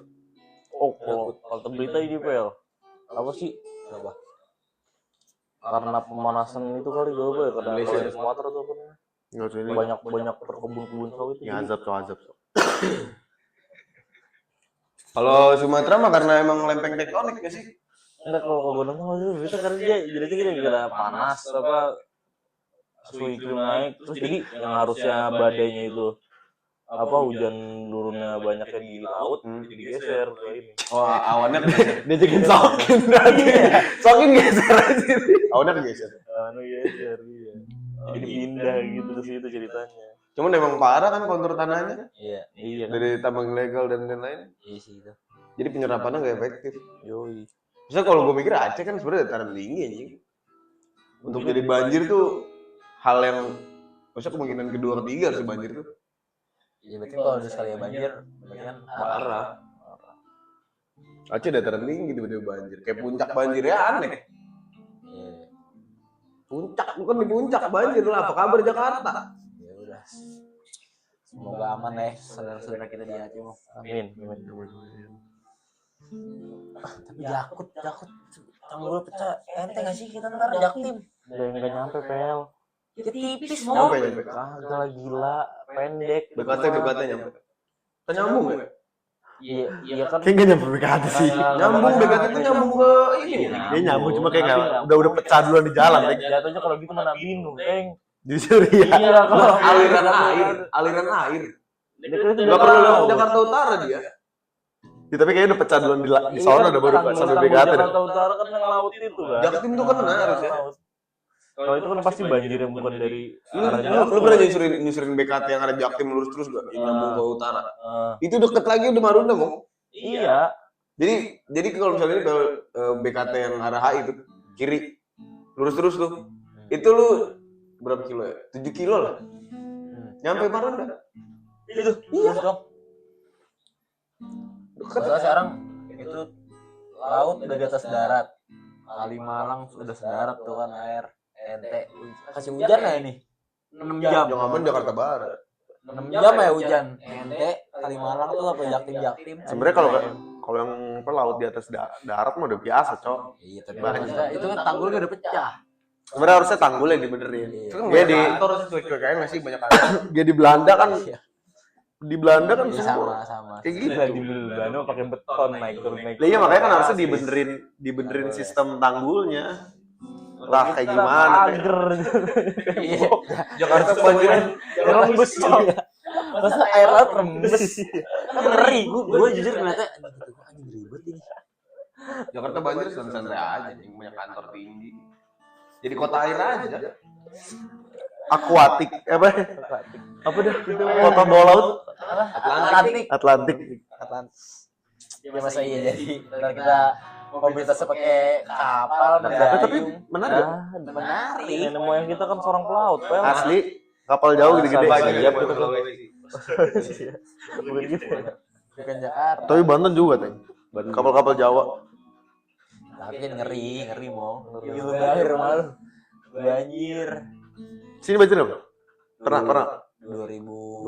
Oh, kalau berita ini Pel. Apa sih? Kenapa? Karena pemanasan itu kali gak apa ya? Karena Malaysia. di Sumatera tuh apa namanya? nggak usah ini Banyak perkebun-kebun sawit itu. ya azab Kalau Sumatera mah karena emang lempeng tektonik ya sih. Enggak, kalau gunung mah itu bisa karena dia jadi kita kira panas apa suhu iklim naik terus jadi yang harusnya badainya itu apa hujan turunnya banyaknya di laut jadi geser ke ini. Oh, awannya kegeser. dia jadi sokin sokin geser aja Awannya kegeser. Geser iya. Jadi pindah gitu ke situ ceritanya. Cuman emang parah kan kontur tanahnya. Iya. Iya kan. Dari tambang ilegal dan lain-lain. Iya sih itu. Jadi penyerapannya nggak efektif. Yoi. Terus kalau gue mikir Aceh kan sebenarnya dataran tinggi anjing. Untuk jadi banjir tuh hal yang maksudnya kemungkinan kedua ketiga harus banjir tuh Iya berarti kalau ada sekali banjir, berarti kan parah. Aceh dataran tinggi tiba-tiba banjir. Kayak puncak banjirnya aneh. Iya. Puncak bukan di puncak banjir lah. Apa kabar Jakarta? Ya udah. Semoga aman ya saudara-saudara kita di Aceh mau. Amin. Tapi Jakut tanggul pecah. Ente nggak sih kita ntar Jaktim? Udah nggak nyampe Pel. Ya tipis Nyampe mau. nyampe. Kagak lah, gila, pendek. BKT nyampe. Kan nyambung ya? Iya kan. Kayak nggak nyampe BKT sih. Nyambung BKT itu nyambung ke ini. Dia nyambung cuma kayak nggak udah pecah duluan di jalan. Iya, jatuhnya kalau gitu mana bingung, Teng. Jujur ya. Iya, kalau Aliran air. Itu Enggak perlu lewat Jakarta Utara dia. Ya, tapi kayaknya udah pecah duluan di Iya, sono kan udah baru tanggul- sampai tanggul BKT. Jakarta Utara kan yang laut itu kan. Jaktim tuh kan harusnya. Kalau itu kan pasti banjir yang bukan dari arah Lu pernah nyusurin BKT yang ada Jaktim lurus terus gak? Yang nyambung ke utara. Itu deket lagi udah Marunda mau. Iya. Jadi kalau misalnya ini kalau BKT yang arah HI itu kiri lurus terus tuh. Itu lu berapa kilo ya? 7 kilo lah. Nyampe Marunda. Itu. Iya dong. Soalnya sekarang itu laut udah di atas darat. Kalimalang sudah sedarat tuh kan air. Ente kasih hujan ya ini. 6 jam. Jangan apa Jakarta Barat. 6 jam ya hujan. Ente Kalimalang tuh apa Jaktim. Sebenarnya kalau yang laut di atas darat mah udah biasa, Cok. Iya, tapi maksudnya itu kan tanggulnya udah pecah. Sebenarnya harusnya tanggul yang dibenerin. Itu kan Dia banyak di kantor sih cuek-cuek aja nggak sih banyak kantor. dia di Belanda kan di Belanda kan Iya, semua sama. kayak gitu. Gila di Belanda pakai beton naik turun naik. Lah iya makanya kan harusnya dibenerin sistem tanggulnya. Entah kayak gimana kayak. Pager. Iya. Jakarta banjir. Rembes, Cok. Masa air laut rembes. Kan ngeri. Gue jujur ngeliatnya anjing ribet ini. Jakarta banjir santai aja, yang banyak kantor tinggi. Jadi kota air aja. Akuatik apa dah kota bawah laut Atlantik. Ya masa iya jadi ntar kita mobilitasnya pakai kapal Tapi mendayung. menarik Menarik. Nenek moyang kita kan seorang pelaut, Pel. asli kapal jauh gede-gede. Siap gitu kan. Bukan gitu ya. Bukan Jakarta. Tapi Banten juga teh. Kapal-kapal Jawa. Tapi kan ngeri mau. Itu air malu. Banjir. Sini banjir apa? Pernah. 2020.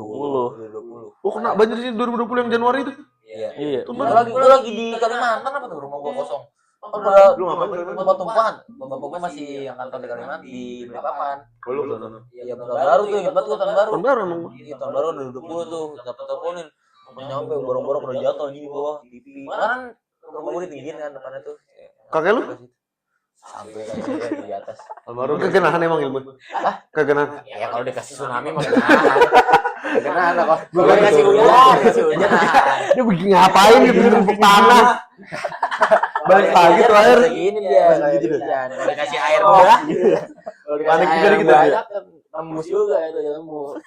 Oh kena banjir sini 2020 yang Januari itu. Iya. Gue lagi di Kalimantan apa tuh rumah gua kosong. Kan udah Lu ngapain di Kalimantan? tempat tumpahan. Bapak gua masih yang kantor di Kalimantan di Balikpapan. Kalau lu sana. Iya tahun baru tuh, ingat banget gua tahun baru. Tahun baru emang. Iya tahun baru 2020 tuh, dapat teleponin. Sampai nyampe borong-borong udah jatuh anjing di bawah TV. Kan rumah gua ditinggiin kan depannya tuh. Kakek lu? Sampai kayak di atas. Almarhum Kegenahan emang ilmu. Kegenahan. Ya kalau dikasih tsunami mah kegenahan kok. Gua dikasih hujan. Dia begini ngapain gitu numpuk tanah. Balik lagi tuh air. Segini dia. Kalau dikasih air udah. Kalau dikasih Panik juga air dikit aja. banyak kan tembus juga itu ya tembus.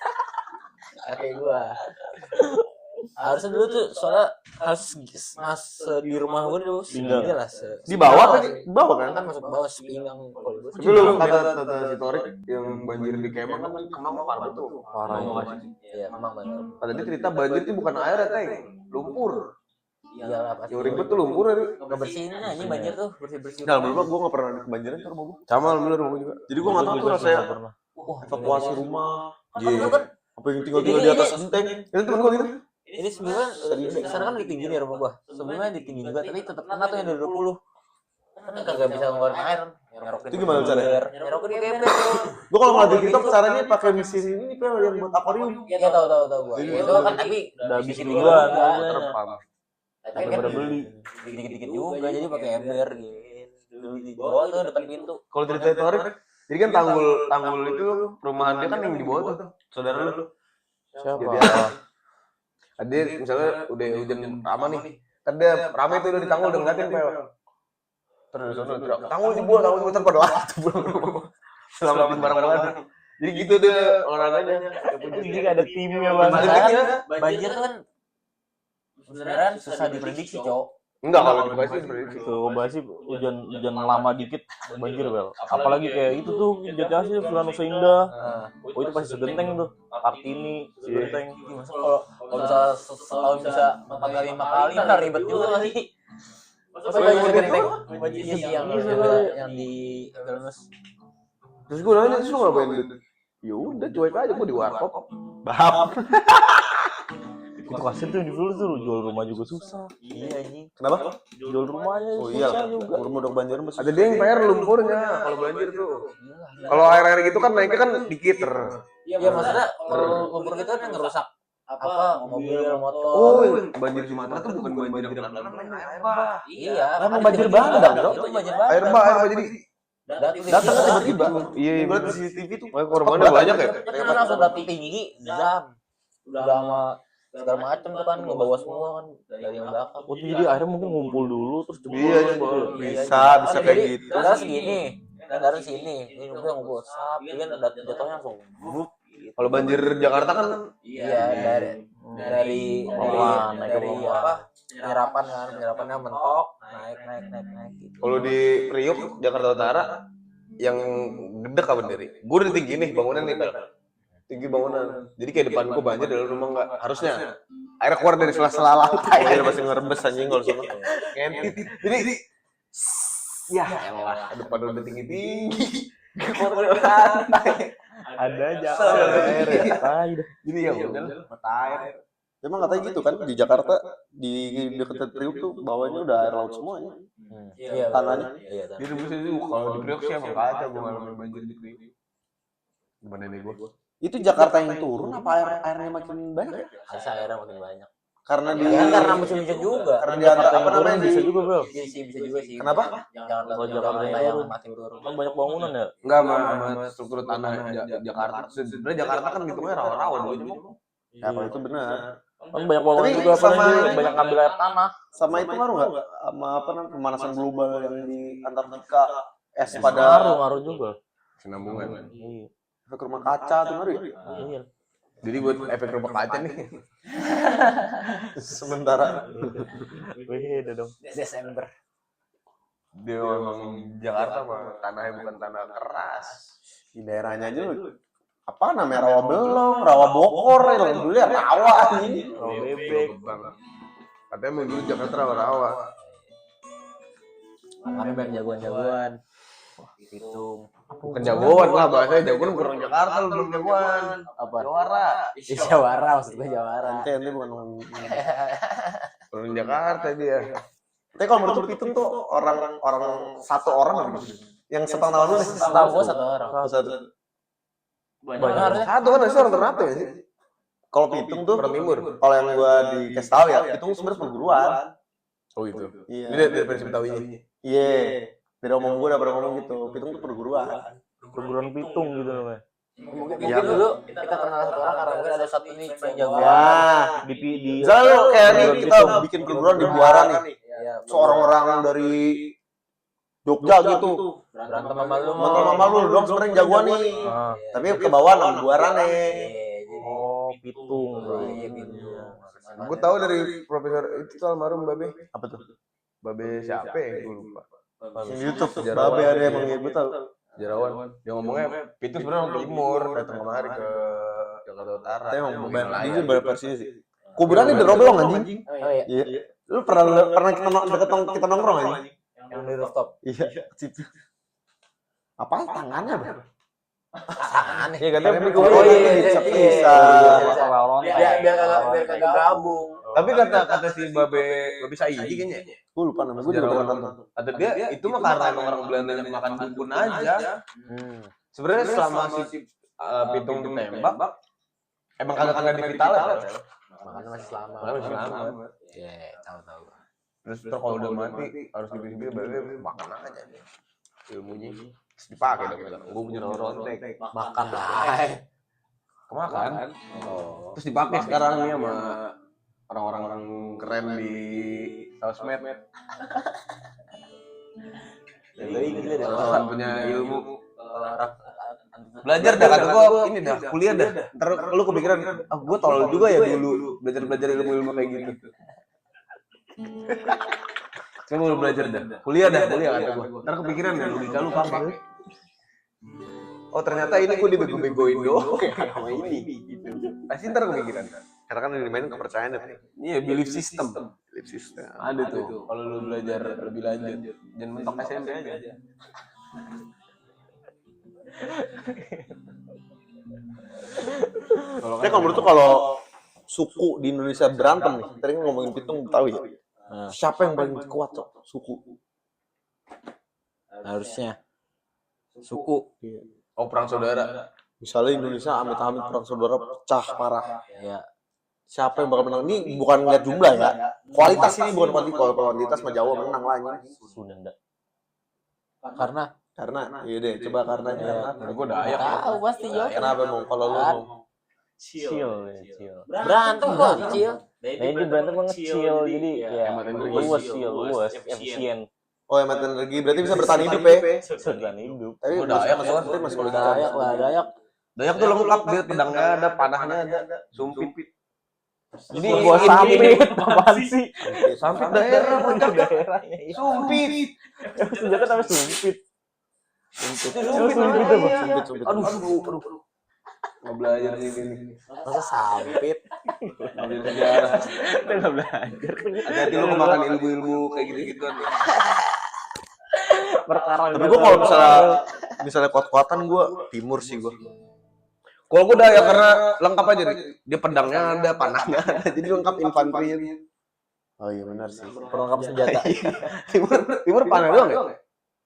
Kayak gua. Harusnya dulu tuh soalnya harus mas di rumah gua dulu segini lah. Di bawah apa di bawah kan? Kan masuk ke bawah sepinggang kalau gua. Tapi lu kata si Torik yang banjir di Kemang kan Kemang parah tuh. Parah Kemang banget. Iya, memang benar. Pada dia cerita banjir itu bukan air ya, Teng. Lumpur. Iya lah pasti. Yang ribet tuh lumpur ya. Ngebersihin anjing banjir tuh, bersih-bersih. Nah, menurut gua nggak pernah ada kebanjiran ke rumah gua. Sama alhamdulillah rumah gua juga. Jadi gua nggak tahu tuh rasanya Pernah. Wah, evakuasi rumah. Kan dulu kan Apa yang tinggal di atas genteng? Itu temen gua gitu. ini sebelumnya di sana kan ditinggiin ya rumah gua. Sebelumnya ditinggiin juga tapi tetap kena tuh yang dari 20. Kan kagak bisa ngeluarin air. Ngerokin. Itu gimana caranya? Ngerokin ke ember. Gua kalau ngeliat di TikTok caranya pakai mesin ini Pel yang buat akuarium. Iya tahu gua. Itu kan tapi Udah habis dikit duluan. juga. Terpam. Tapi kan Udah beli. dikit-dikit juga jadi pakai ember gitu. Di bawah tuh depan pintu. Kalau cerita Torik, jadi kan tanggul itu perumahan dia kan yang di bawah tuh. Saudara lu. Siapa? Dia misalnya udah hujan lama nih. Kan dia rame tuh udah di tanggul udah ngeliatin Pel. Terus di sana teriak, tanggul jebol ntar pada lari tuh. Selamatin barang-barang. Jadi gitu deh olahraganya. Jadi nggak ada timnya, Bang. Banjir tuh kan sebenarnya susah diprediksi, Cok. Enggak kalau di Bekasi seperti itu. Tuh, Bekasi hujan lama dikit banjir, Bel. Apalagi kayak itu tuh Jati Asih, Sulano Seindah. Oh, itu pasti segenteng tuh. Kartini, segenteng. Masa kalau misalnya setahun bisa 4 kali 5 kali kan ribet juga kali. Masa banjir genteng? Banjir yang di Belmes. Terus gue nanya, terus lu ngapain gitu? Ya udah cuek aja gue di warkop. Bahap. Itu kasian tuh yang di Flores tuh jual rumah juga susah. Iya anjing. Kenapa? Jual rumahnya Oh susah iya, juga. rumah udah banjir mas. Ada dia yang bayar lumpurnya kalau banjir tuh. Kalau air-air gitu kan naiknya kan dikit Iya maksudnya kalau lumpur gitu kan yang ngerusak apa mobil motor. Oh, yang banjir Sumatera tuh bukan banjir yang air bah. Iya. Emang banjir bandang, Bro. Itu banjir bandang. Air bah jadi Datang kan tiba-tiba. iya Gue liat di CCTV tuh. korbannya banyak ya. Kan langsung udah tinggi, zam. Udah sama segala macam tuh kan ngebawa semua kan dari yang belakang. Oh, jadi akhirnya mungkin ngumpul dulu terus jebol. Iya, bisa kayak Jadi, gitu. Dari segini, dari sini, ini ngumpul sap, kan jatuhnya langsung grup. Kalau banjir Jakarta kan Iya dari apa penyerapannya mentok naik gitu. kalau di Priok Jakarta Utara yang gedek apa dari? Gue udah tinggi nih bangunan nih, Pel. Tinggi bangunan. Jadi kayak depan gue banjir dari rumah enggak. Harusnya air keluar dari sela-sela lantai. Air masih ngerebes anjing kalau sana. Ngentit. Jadi ya elah, depan udah tinggi-tinggi. Keluar dari lantai. Ada aja air. air. Jadi ya udah mata air. Emang katanya gitu kan di Jakarta di dekat Priuk tuh bawahnya udah air laut semuanya. Iya, Tanahnya. Iya, Di rebus itu kalau di Priok sih emang kacau gue ngalamin banjir di Priok. Gimana nih gue? Itu Jakarta yang turun apa airnya makin banyak ya? Harusnya airnya makin banyak. Karena di Ya, karena musim hujan juga. karena di antara apa namanya bisa di juga, Bro. Iya sih bisa juga sih. Kenapa? Jangan Kalau jangan Jakarta yang turun. makin turun. Kan banyak bangunan ya. Enggak sama struktur tanah Jakarta. Sebenarnya Jakarta kan hitungnya rawa-rawa dulu cuma. Ya kalau itu benar. Kan banyak bangunan Tapi juga apa sama- banyak ngambil air tanah. Sama itu ngaruh nggak? Sama apa namanya pemanasan global yang di Antartika es pada Ngaruh juga. Sinambungan. Iya. efek rumah kaca tuh ngaruh ya? Iya. Jadi buat efek rumah kaca nih. Sementara Beda dong. Desember. Dia memang Jakarta mah tanahnya bukan tanah keras. di daerahnya aja lu apa namanya rawa belong, rawa bokor yang dulu ya rawa anjing. Rawa bebek. Katanya mau dulu Jakarta rawa-rawa. Kami banyak jagoan-jagoan. Hitung. Bukan jagoan lah bahasanya jagoan kurang Jakarta lu belum jagoan. Apa? Jawara. Jawara maksud gue Jawara. Ente bukan Kurang Jakarta dia. tapi kalau menurut Pitung tuh orang satu orang apa gitu yang setahun lalu nih Setahu gue satu orang. satu Banyak harusnya. Satu kan harusnya orang Ternate ya sih. kalau Pitung tuh Orang Timur. kalau yang gua dikasih tahu ya Pitung sebenarnya perguruan. Oh gitu. Iya. Ini dari prinsip tahunya. Iya. Dari omong gua udah ngomong gitu. Pitung tuh perguruan. Perguruan Pitung gitu namanya. Mungkin dulu kita kenal satu orang karena mungkin ada satu nih yang jago. Wah. Di Misalnya lu kayak nih kita bikin perguruan di Buara nih. Iya. Seorang orang dari Jogja gitu. Berantem sama lu. Mantan mama lu dong sebenarnya jagoan nih. Ah. Tapi ke bawah nama Buara nih. Oh, Pitung. Iya gitu. Gue tahu dari profesor itu tuh almarhum Babe. Apa tuh? Babe siapa ya? Gue lupa. Yang di YouTube. Sejarawan. Babe ada emang ya gua tahu. Sejarawan. Dia ngomongnya itu sebenarnya orang Timur datang kemari ke Jakarta Utara. Tapi emang Bikin ini layar. beberapa versi sih. Kuburan di Roblong anjing. Oh iya. Iya. Lu pernah kita nongkrong anjing? Yang di rooftop. Iya, situ. Apa tangannya, Bang? Aneh. Iya katanya Oh iya, bisa. Biar kagak gabung. Tapi kata si Babe Saidi kayaknya. Gue lupa namanya, gue juga pernah nonton. Kata dia itu mah karena emang orang Belanda yang makan dukun aja. Sebenarnya selama si Pitung ditembak emang kagak divital ya. Makanya masih selamat. Makanya masih selamat. Iya, tahu. Terus kalau udah mati harus dipilih Babe makan aja dia. Ilmunya terus dipakai dong. Gue punya rontek. Makan lah. Kemakan. Oh. Terus dipakai sekarang nih sama orang-orang keren di sosmed. Jadi gila deh. Orang punya ilmu. Belajar dah kata gua ini dah kuliah dah. Ntar lu kepikiran, gua tolol juga ya dulu belajar ilmu kayak gitu. Coba lu belajar dah. Kuliah kata gua. Ntar kepikiran deh logika lu pakai. Oh ternyata ini gua dibego-begoin doang sama ini gitu. Pasti ntar kepikiran. Karena kan yang dimainin kepercayaan ya. Iya, belief system. Belief system. Ada tuh. Kalau lu belajar lebih lanjut, jangan mentok SMP aja. Tapi kalau menurut tuh kalau suku di Indonesia berantem nih, tadi kan ngomongin pitung tahu ya. Siapa yang paling kuat Cok? Suku. Harusnya suku. Oh, perang saudara. Misalnya Indonesia amit-amit perang saudara pecah parah. Ya. Siapa yang bakal menang? Ini bukan ngeliat jumlah ya. Kualitas ini bukan kuantitas. Kalau kuantitas mah Jawa menang lah ini. Sunda. Karena iya deh, coba karena. Gue Dayak. Tahu pasti jawab. Kenapa Mong? Kalau lu Mong? Chill. Berantem kok kecil. Nah ini berantem ngecil, jadi ya Hemat energi. luas, efisien, Oh, hemat energi berarti bisa bertahan hidup ya. bertahan hidup. Tapi Gua Dayak masuk kan. itu masuk logika. Dayak lah, Dayak. Dayak tuh lengkap, dia pedangnya ada, panahnya ada, sumpit. Jadi Gua sampit, apaan sih? Sampit daerah, puncak Daerahnya itu. sumpit. Senjata namanya sumpit. Sumpit itu, Bang. Sumpit. Aduh. Nggak belajar ini. Masa sampit. Ngambil sejarah. Kita nggak belajar. Hati-hati lu kemakan ilmu-ilmu kayak gitu-gituan. Perkara. Tapi gua kalau misalnya kuat-kuatan gua timur sih gua. Kalau gue Dayak karena lengkap aja nih. Dia pedangnya ada, panahnya ada, jadi lengkap infanterinya. Oh iya benar sih. Perlengkap senjata. Timur panah doang ya?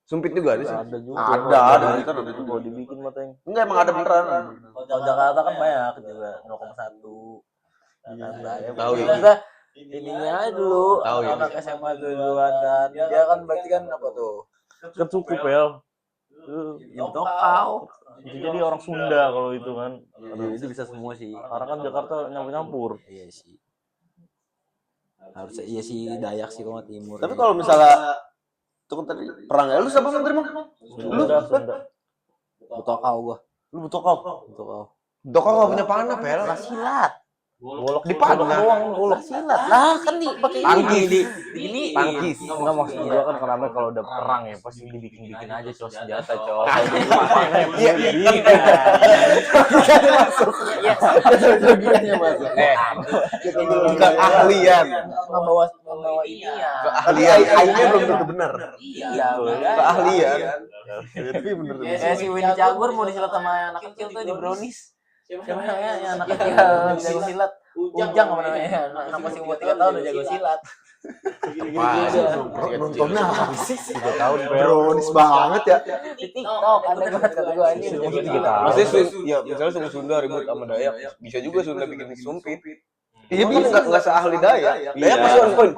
Sumpit juga ada sih. Ada juga. Ada kan ada juga. Kalau dibikin matanya. Enggak emang ada beneran. Kalau Jakarta kan banyak juga 0,1. Tahu ya. Kita ininya aja dulu. Tahu ya. Anak SMA duluan kan. Dia kan berarti kan apa tuh? Kan suku pel. Itu kau. Jadi orang Sunda kalau itu kan. Itu bisa semua sih. Karena kan Jakarta nyampur-nyampur. Iya sih. Harusnya iya sih Dayak sih kalau timur. Tapi kalau misalnya itu kan tadi perang ya lu siapa menteri Mong? Sunda. butuh kau gua. Lu butuh kau. Butuh kau. Dokter nggak punya panah, pel. Silat. Golok Di panah. golok Silat. Lah kan di pakai Tangkis. ini. Tangkis. Enggak maksud gua kan karena kalau udah perang ya pasti dibikin aja cowok senjata cowok. Iya. Iya. Logikanya masuk. Bukan ahlian. Membawa ini ya. Keahlian. Aingnya belum tentu benar. Iya. Keahlian. Tapi bener. Si Winnie Cagur mau disilat sama anak kecil tuh di Brownies. Siapa namanya? Yang anak kecil jago silat. Ujang apa namanya? Anak masih umur 3 tahun udah jago silat. Nontonnya apa sih? 3 tahun pel. Brownies banget ya. Di TikTok ada banget kata gua ini udah jago silat. Maksudnya ya misalnya suku Sunda ribut sama Dayak, bisa juga Sunda bikin sumpit. Iya bisa nggak seahli Dayak. Dayak pasti on point.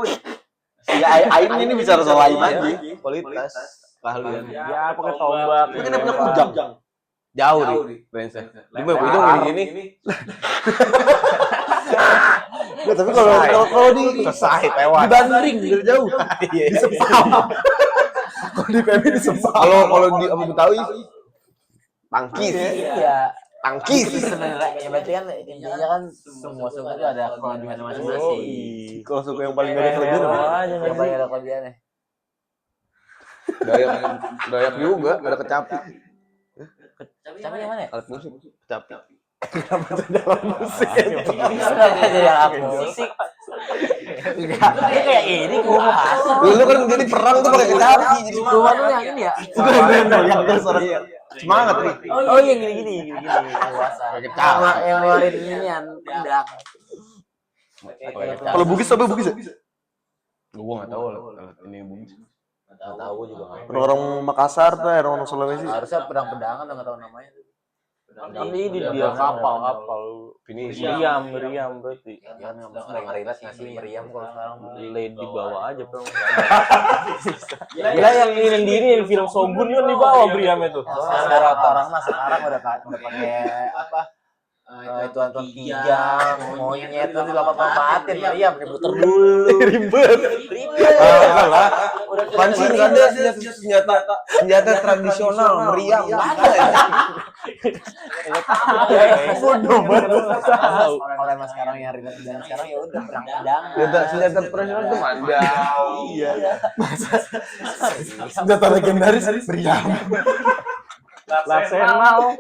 Ya Aing ini bicara soal Aing aja. Kualitas keahlian. Ya pakai tombak. Mungkin dia punya kujang. Jauh nih, range. Dia punya ujung gini. Ya, tapi kalau di Selesai, lewat. dibanding dari jauh. Di Sepam. Kalau di PMI di Sepam. Kalau di Abu Betawi tangkis. Iya. Tangkis. Sebenarnya ya berarti kan intinya kan semua suku itu ada kelebihan masing-masing. Kalau suku yang paling gak ada kelebihan apa? Yang paling ada kelebihannya. Dayak juga ada kecapi. Kecapi yang mana ya? Alat musik kecapi. Musik jadi alat musik. Enggak, ini kayak ini gua masuk. Lu kan jadi perang tuh pakai kecapi jadi Gua tuh yang ini ya. Yang suara semangat nih. Oh yang gini. Puasa. Yang ngeluarin inian pedang. Kalau Bugis apa Bugis ya? Gua enggak tahu alat ini bungis. Enggak tahu juga. Orang Makassar tuh, orang Sulawesi. Harusnya pedang-pedangan enggak tahu namanya. Kan ini dia kapal. Ini Meriam berarti. Ya kan enggak relate ngasih meriam kalau sekarang. Lay di bawah aja pel. Gila yang ini film Shogun kan di bawah meriamnya tuh. Orang mah sekarang udah pakai apa? Tuan kijang, monyet itu dilompat-lompatin meriam diputer dulu. Ribet. udah panci nggak ada senjata tradisional meriam nggak ada ya. Bodoh banget. Kalau emang sekarang yang ribet dan sekarang ya udah perang-perang. senjata tradisional itu mandau. Iya. Senjata legendaris meriam. Arsenal.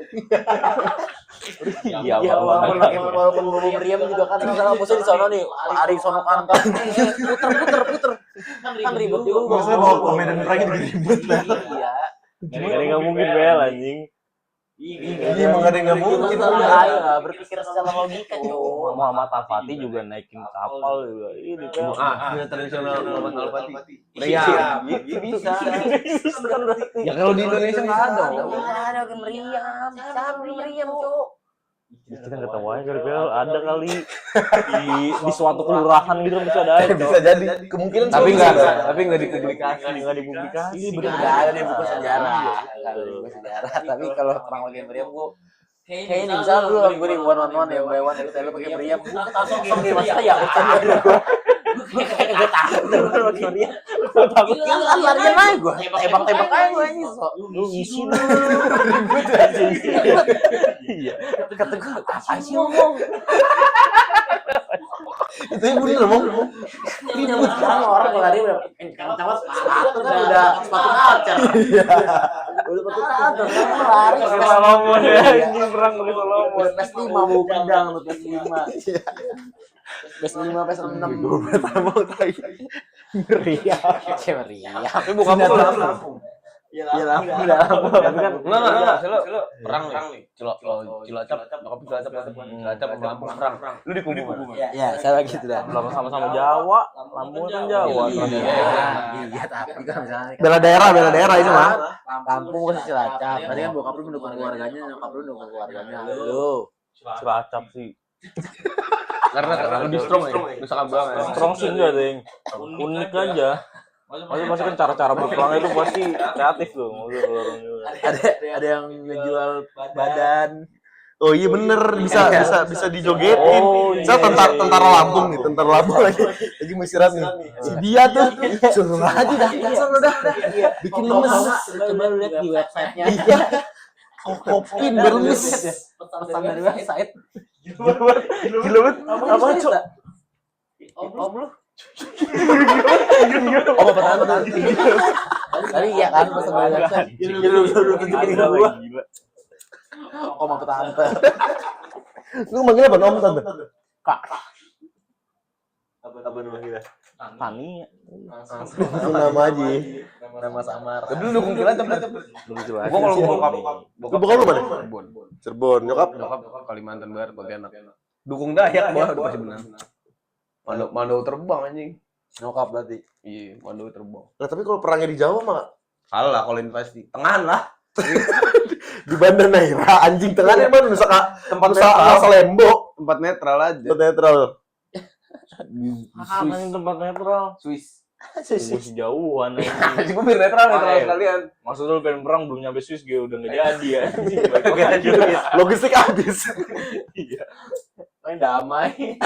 Iya, walaupun ngomong meriam juga kan misalnya musuh di sono nih, lari sono kanan puter. Kan ribet juga. Maksudnya mau ke medan perang itu ribet lah. Iya. Ini nggak mungkin bel anjing. Iya, emang gak ada yang nggak mungkin. Ayo lah, berpikir secara logika cowok. Muhammad Al-Fatih juga naikin kapal juga. Ini PL. Film tradisional Muhammad Al-Fatih. Iya, Gitu bisa. Kan berarti. Ya kalau di Indonesia nggak ada. Nggak ada kayak meriam. Siapa meriam cowok? Kita nggak tahu aja kali PL ada kali di suatu kelurahan gitu bisa ada aja. Bisa jadi kemungkinan Tapi bisa nggak ada. tapi nggak dipublikasi. Nggak dipublikasi. Ini bener nggak ada di buku sejarah. Nggak ada di buku sejarah. Tapi kalau perang lagi meriam gua kayaknya misalnya lu gue di one ya by one itu lu pakai meriam gua kosong di masa ya urusan gua. Kayak gue takut tuh pakai meriam. Gua takut kan larian aja gua. Tembak aja gua ini so. Lu isi lu. Iya. Kata gua apa sih ngomong? Itu yang bener Mong. Ini zaman sekarang orang kalau lari udah kencang sepatu kan udah sepatu kaca. Udah sepatu kaca sekarang lari Pakai Solomon ya, anjing perang pakai Solomon. PS5 mau pedang tuh PS5. PS5 PS6. Mong tai. Meriam. Tapi bukan Lampung. Iya Lampung tapi kan Enggak. Selo perang nih. Cilacap, nyokap Cilacap sama Lampung perang. Lu di kubu mana? ya saya gitu dah. Sama-sama Jawa, Lampung kan Jawa. Iya tapi kan misalnya Bela daerah ini mah. Lampung ke Cilacap. Tadi kan bokap lu mendukung keluarganya, nyokap lu mendukung keluarganya. Lu Cilacap sih. Karena lebih strong ya. Nusa Kambangan. Strong sih enggak, Deng. Unik aja. Masih kan cara-cara berperang itu pasti kreatif tuh. ada yang ngejual badan. Oh iya bener bisa dijogetin. Oh, Saya iya. tentara Lampung lagi mau istirahat nih. Si dia tuh suruh aja dah. Bikin lemes. Coba lu lihat di websitenya. Kopin berlemes. Pesan dari website. Gila banget. Apa cok? Om lu? Oh pertanyaan. Tapi iya kan pesan dari website. Lu tunjukin ke gua. Om apa tante? Lu manggilnya apa? Om tante? Kak. Apa nama kita? Tani. Itu nama aja. Nama samar. Tapi lu dukung Cilacap. Gua kalau Bokap lu mana? Cirebon. Nyokap? Kalimantan Barat, Pontianak. Dukung Dayak gua udah pasti menang. Mandau terbang anjing. Nyokap berarti. Iya, Mandau terbang. Nah tapi kalau perangnya di Jawa mah Kalah kalau invasi. Tengahan lah. di Banda Neira anjing tengahnya mana Tempat Nusa netral. Lembo. Tempat netral aja. Tempat netral. Apa nih tempat netral? Swiss. Masih jauhan. Anjing gua biar netral sekalian. Maksud lu pengen perang belum nyampe Swiss gue udah nggak jadi ya. Logistik habis. Iya. Main damai.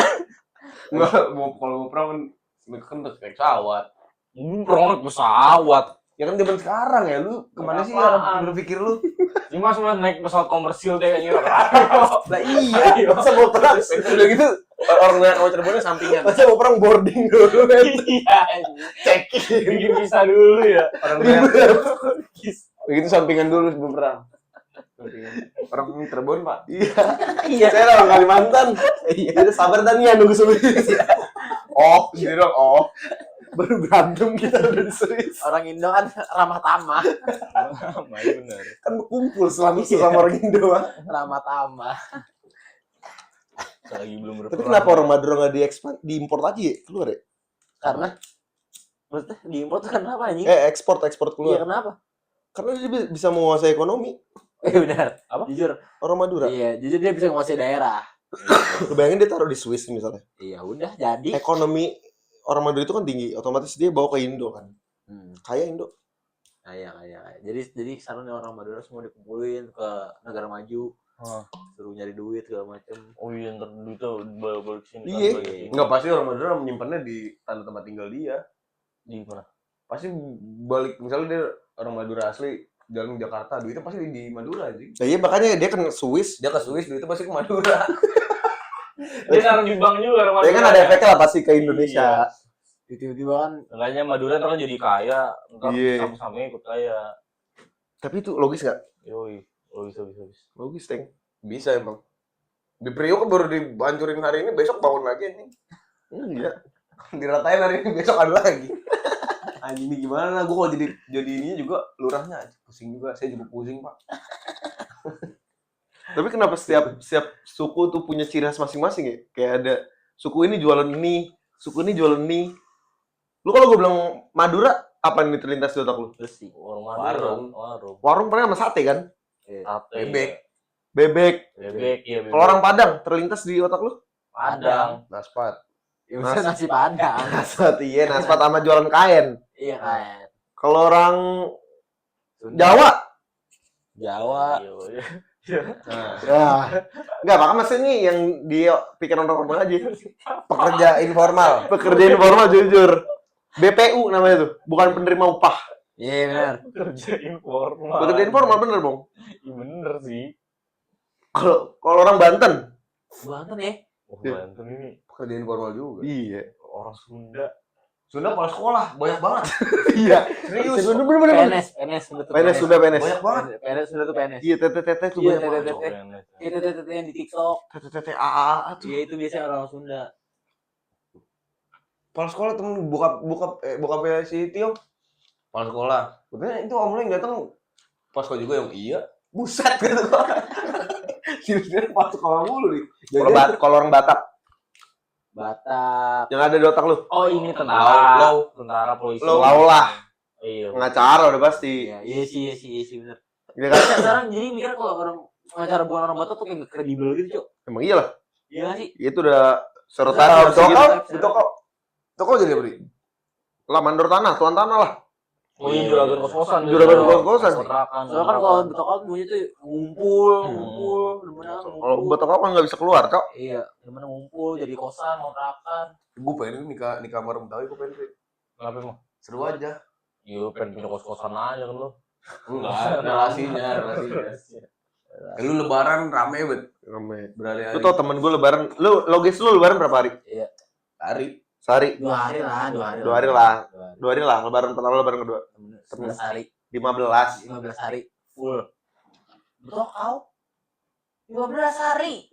Enggak, kalau mau perang kan naik pesawat. Perang naik pesawat. Ya kan zaman sekarang ya, lu kemana sih orang berpikir lu? Ini mas naik pesawat komersil deh kayaknya. Lah iya, masa mau perang? Udah gitu orang naik sama Cirebonnya sampingan. Masa mau perang boarding dulu kan? Iya. Check-in. Bikin visa dulu ya. Orang naik begitu sampingan dulu sebelum perang. Orang Cirebon, Pak. Iya. Saya orang Kalimantan. Iya. Sabar dan ya nunggu sulit. Oh, gitu dong. Oh. Baru berantem kita udah serius. Orang Indo kan ramah tamah. Bener. Kan berkumpul selama orang Indo. Ramah tamah. Lagi belum berperang. Tapi kenapa orang Madura nggak diimpor aja ya? Keluar ya? Karena maksudnya diimpor tuh kenapa anjing? Ekspor Iya keluar. kenapa? Karena dia bisa menguasai ekonomi. Benar. Apa? Jujur. Orang Madura. Iya, jujur dia bisa menguasai daerah. Kebayangin dia taruh di Swiss misalnya. Iya, udah jadi. Ekonomi orang Madura itu kan tinggi, otomatis dia bawa ke Indo kan. Kaya Indo. Kayak. Jadi sekarang orang Madura semua dikumpulin ke negara maju. Suruh nyari duit segala macem. Oh iya, ntar duitnya balik sini. Iya. Enggak, pasti orang Madura menyimpannya di tanah tempat tinggal dia. Di mana? Pasti balik, misalnya dia orang Madura asli jalan ke Jakarta, duitnya pasti di Madura aja. Nah, iya makanya dia kan Swiss. Dia ke Swiss, duitnya pasti ke Madura. Dia naruh di bank juga orang Ya kan ada efeknya lah pasti ke Indonesia. Tiba-tiba kan Makanya Madura ntar kan jadi kaya, ntar Iya. sama-sama ikut kaya. Tapi itu logis nggak? Yoi, bisa. Logis, Teng. Bisa emang. Di Priok kan baru dihancurin hari ini, besok bangun lagi anjing. Iya. Diratain hari ini, besok ada lagi. Anjing ini gimana? Gue kalau jadi ini juga lurahnya pusing juga. Saya juga pusing, Pak. Tapi kenapa setiap suku tuh punya ciri khas masing-masing ya? Kayak ada suku ini jualan ini, suku ini jualan ini. Lu kalau gue bilang Madura, apa yang terlintas di otak lu? Besi. Warung. Warung paling sama sate kan? Sate. Bebek. Ya. Kalau orang Padang terlintas di otak lu? Padang. Naspat. Ya bisa nasi Padang. Naspat, iya, naspat sama jualan kain. Iya kan. Kalau orang Jawa, Jawa. ya, enggak, maka maksudnya nih yang dia pikiran orang aja. Pekerja informal. Pekerja informal jujur. BPU namanya tuh, bukan penerima upah. Iya benar. Kerja informal. Pekerja informal bener, Bang. Iya bener sih. Kalau orang Banten, Banten ya. Banten ini Pekerja informal juga. iya. orang Sunda. Sunda kepala sekolah banyak banget. Iya. Serius. Bener. PNS betul. PNS sudah PNS. Banyak banget. PNS sudah tuh PNS. Iya, tete tuh Iya, banyak banget. tete. Itu yang di TikTok. Tete AAA tuh. Iya itu biasanya orang Sunda. Kepala sekolah temen bokapnya si Tio. Kepala sekolah. Katanya itu om lu yang datang pas sekolah juga yang iya. Buset gitu gua. Serius pas sekolah mulu nih. Kalau orang Batak, Batak. yang ada di otak lu, Oh ini tentara. Lau. Tentara polisi. Lau lah. Iya. Pengacara udah pasti. Iya sih bener. Iya kan? Sekarang jadi mikir kalau orang pengacara bukan orang Batak tuh kayak gak kredibel gitu, Cok. Emang iyalah. Iya nggak sih? Itu udah sorotan Di harus toko, gitu. di toko. Toko jadi apa nih? Lah mandor tanah, tuan tanah lah. Oh iya juragan kos-kosan. Juragan kos-kosan. Kontrakan. Soalnya kan kalau di toko punya tuh ngumpul, demenan Kalau ngumpul. buat toko kan nggak bisa keluar, Cok. Iya, demenan ngumpul jadi kosan, kontrakan. Gue pengen nikah kamar Betawi, gue pengen sih. Kenapa emang? Seru aja. Iya pengen punya kos-kosan aja kan lo. Enggak, relasinya. Lu lebaran rame bet. Rame. Berhari-hari. Lu tau temen gue lebaran, lu logis lu lebaran berapa hari? Hari. Sehari. 2 hari lah. 2 hari lah. 2 hari lah, lebaran pertama, lebaran kedua. 11 hari, 15. 15 hari full. Betul kau? 15 hari.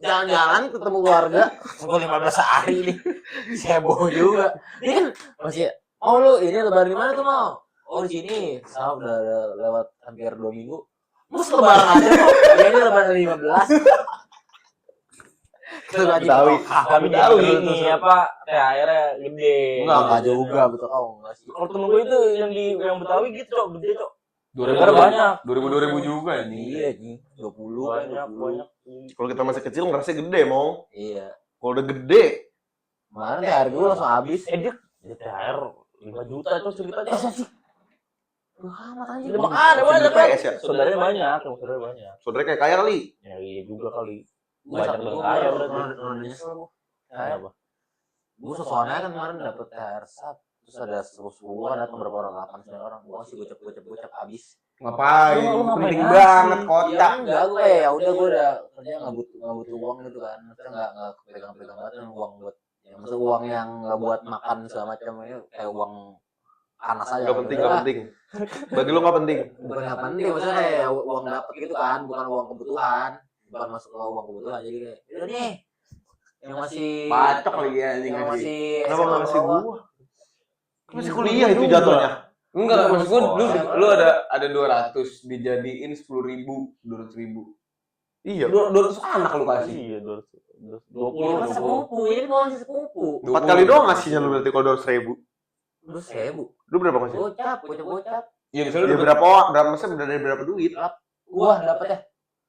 Jalan-jalan ketemu keluarga. Mau 15 hari nih. Sebo juga. Ini kan masih mau lu ini lebaran di mana tuh mau? Oh di sini. Saya udah lewat hampir 2 minggu. Mus lebaran aja kok. Ini lebaran 15. Betawi. Tapi dia ini apa THR-nya gede. Enggak juga betul kau enggak sih. Kalau temen gue itu yang Betawi gitu cok, gede cok. 2000 banyak. 2000 juga ini. Iya nih, 20 Banyak. Kalau kita masih kecil ngerasa gede, mau. Iya. Kalau udah gede, Kemarin THR gue langsung habis. Dia THR 5 juta cok ceritanya. Amat anjing. Ada Langsung banyak di PS ya? Saudaranya banyak, saudaranya banyak. saudara kayak kaya kali. Ya iya juga kali. Gue Banyak satu yang kaya berarti. udah nyesel gue. Kenapa? Gue soalnya kan kemarin dapet THR sat. Terus ada sepupu kan datang berapa orang, 8-9 orang. Gue kasih gocap habis. Ngapain? Lu ngapain Penting ngasih? banget kocak. Ya enggak, gue ya udah gue udah kerja nggak butuh uang gitu kan. Maksudnya nggak pegang banget kan uang buat ya maksud uang yang nggak buat makan segala macam ini kayak uang panas aja. Nggak penting, nggak penting. Bagi lu nggak penting. Bukan nggak penting, maksudnya kayak uang dapet gitu kan, bukan uang kebutuhan, bukan masuk ke uang kebutuhan. Jadi kayak udah deh, yang masih Pacok lagi anjing yang ngaji. masih Kenapa nggak ngasih bawah. gua? Masih kuliah itu jatuhnya. Enggak, maksud gue lu ada 200 dijadiin 10.000, 200.000. Iya. 200 anak lu kasih. Iya, 20. Iya kan sepupu, ini mau masih sepupu. 4 kali doang ngasihnya lu berarti kalau 200.000. Lu 1.000. Lu berapa ngasih? Gocap. Iya, misalnya Dia lu berapa? Maksudnya dari berapa duit? Gua dapet ya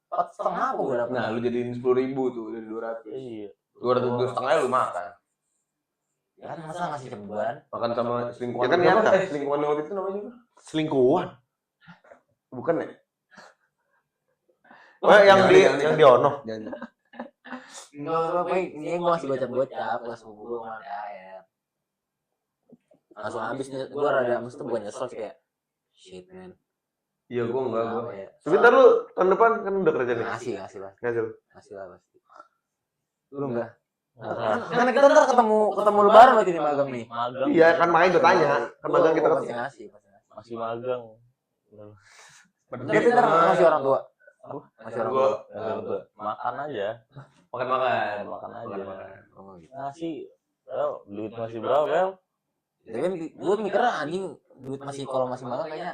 4,5 apa gua dapet. Nah, lu jadiin 10.000 tuh dari 200. Iya. 200 lu makan. Ya kan masa ngasih ceban. Makan sama selingkuhan. Ya kan Apa? nyata. Selingkuhan waktu itu namanya juga. Selingkuhan. Bukan ya? Oh, yang di Ono. Jangan. Enggak, ini gua masih gocap kelas sepupu gua kemarin THR. Langsung habis nih, gua rada mesti bukan nyesel sih kayak shit man. Iya, gua enggak gua. Apa ya? Sebentar lu tahun depan kan udah kerja nih. Ngasih lah. Ngasih lu. Ngasih lah pasti. Lu enggak? Karena kita ntar ketemu lebaran berarti di magang nih. Magang. Iya, kan makanya gue tanya. Kan magang kita pasti ketemu. ngasih. Masih magang. Tapi ntar ngasih orang tua. Masih orang tua. Makan aja. Makan. Makan aja. Oh, gitu. Nasi. Duit masih berapa, Bel? Tapi kan gue mikirnya anjing duit masih kalau masih magang kayaknya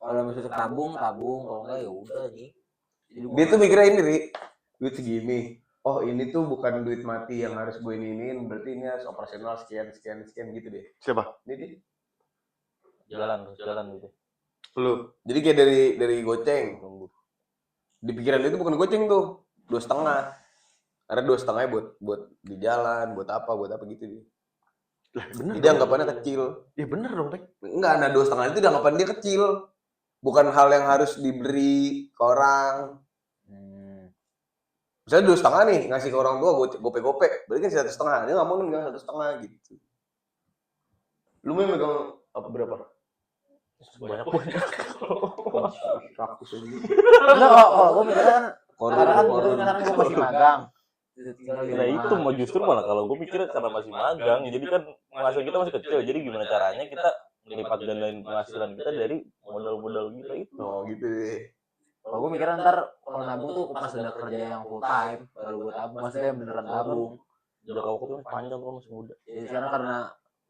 kalau misalnya tabung kalau enggak ya udah nih. Dia tuh mikirnya ini, Ri. Duit segini. Oh, ini tuh bukan duit mati yang harus gue iniin, berarti ini harus operasional sekian gitu deh. Siapa? Ini dia. jalan gitu. Lu. Jadi kayak dari goceng. Di pikiran dia tuh bukan goceng tuh. 2,5. Karena 2,5 buat di jalan, buat apa gitu dia. Lah, bener. Jadi anggapannya kecil. Ya bener dong, Tek. Enggak, nah 2,5 itu anggapan dia kecil. Bukan hal yang harus diberi ke orang. Misalnya 2,5 nih, ngasih ke orang tua gope, berarti kan 1,5. Dia nggak mau megang 1,5 gitu. Lu mau megang apa berapa? Banyak. Rakus aja. Enggak, kalau gue mikirnya kan karena kan Korun. sekarang gue masih magang. Tinggal di Nah rumah. itu mau justru malah kalau gue mikir karena masih magang, jadi kan penghasilan kita masih kecil, jadi gimana caranya kita melipat gandain penghasilan kita dari modal-modal kita itu. Oh gitu deh. Kalau gue mikirnya ntar kalau nabung tuh pas udah kerja yang full time baru gue tabung, maksudnya beneran tabung. Jangka waktu kan panjang kalau masih muda. Jadi sekarang karena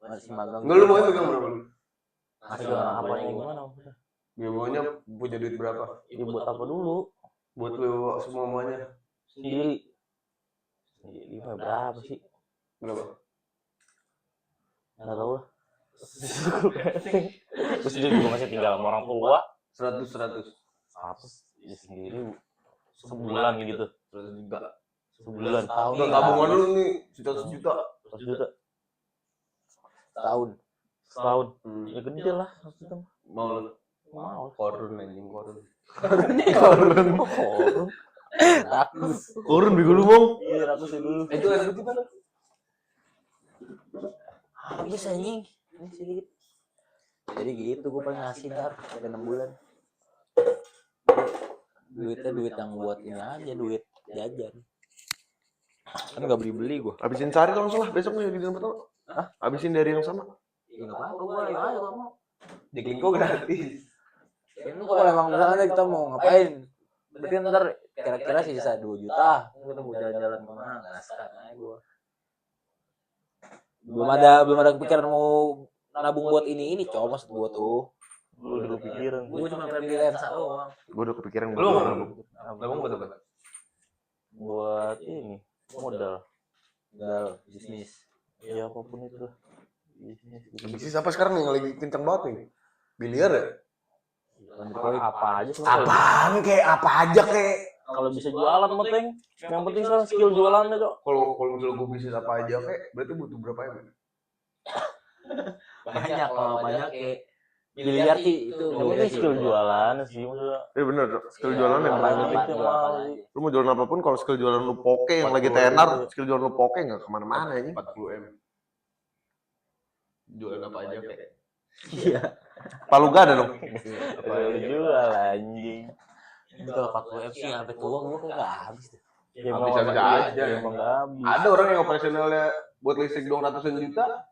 masih magang. Enggak, lu mau megang berapa? Masih Nah, magang apa yang dulu. gimana? Gue maunya punya duit berapa? Ya buat apa dulu? Buat lu semuanya. Sendiri. Sendiri mah berapa sih? Berapa? Nggak tahu lah. Terus dia juga masih tinggal sama orang tua. 100. 100 ya sendiri sebulan gitu. 100 juta. Sebulan. Tahun. Enggak, tabungan lu nih 100 juta. 100 juta. Tahun. Setahun. Ya gede lah. 100 juta. Mau lu? Mau. Korun anjing, korun. Korun. Rakus. Korun bego lu, Bang. Iya, rakus ya dulu. Itu ada duit mana? Habis anjing. Ini sedikit. Jadi gitu gue paling ngasih ntar sampai 6 bulan. Duitnya duit yang buat ini aja, duit jajan. Kan nggak beli gue. Habisin sehari langsung lah besok nih di dalam pertama. Hah? Habisin dari yang sama. Ya nggak apa-apa, gue yang aja kamu. Di Klinko gratis. Ya itu kalau emang misalnya kita mau ngapain, berarti ntar kira-kira sisa 2 juta. Kita mau jalan-jalan kemana? Nggak sekarang aja gue. Belum ada kepikiran mau nabung buat ini coba maksud gue tuh. Lu udah kepikiran. Gue cuma beli lensa doang. Gue udah kepikiran Lu gue. nabung buat apa? Buat ini modal. Tinggal bisnis. Ya apapun itu. Bisnis. Bisnis apa sekarang yang lagi kenceng banget nih? Biliar ya? Apa aja sebenarnya. Apaan kek? Apa aja kek? Kalau bisa jualan penting. Yang penting sekarang skill jualannya, Cok. Kalau misalnya gue bisnis apa aja kek, berarti butuh berapa ya? Banyak kalau banyak kayak biliar sih itu. Yang penting skill jualan sih maksudnya. Iya bener, skill jualan yang Apa paling aja penting. itu mahal sih. Lu mau jualan apapun kalau skill jualan lu poke yang lagi tenar, skill jualan lu poke nggak kemana-mana ini. 40 M. Jualan apa aja kek? Iya. Palu gak ada dong. Apa Lu aja? jual anjing. Itu 40 FC sampai tua gue kok nggak habis tuh. Ya, Bisa-bisa emang- aja. ya, emang nggak habis. Ada orang yang operasionalnya buat listrik doang ratusan juta.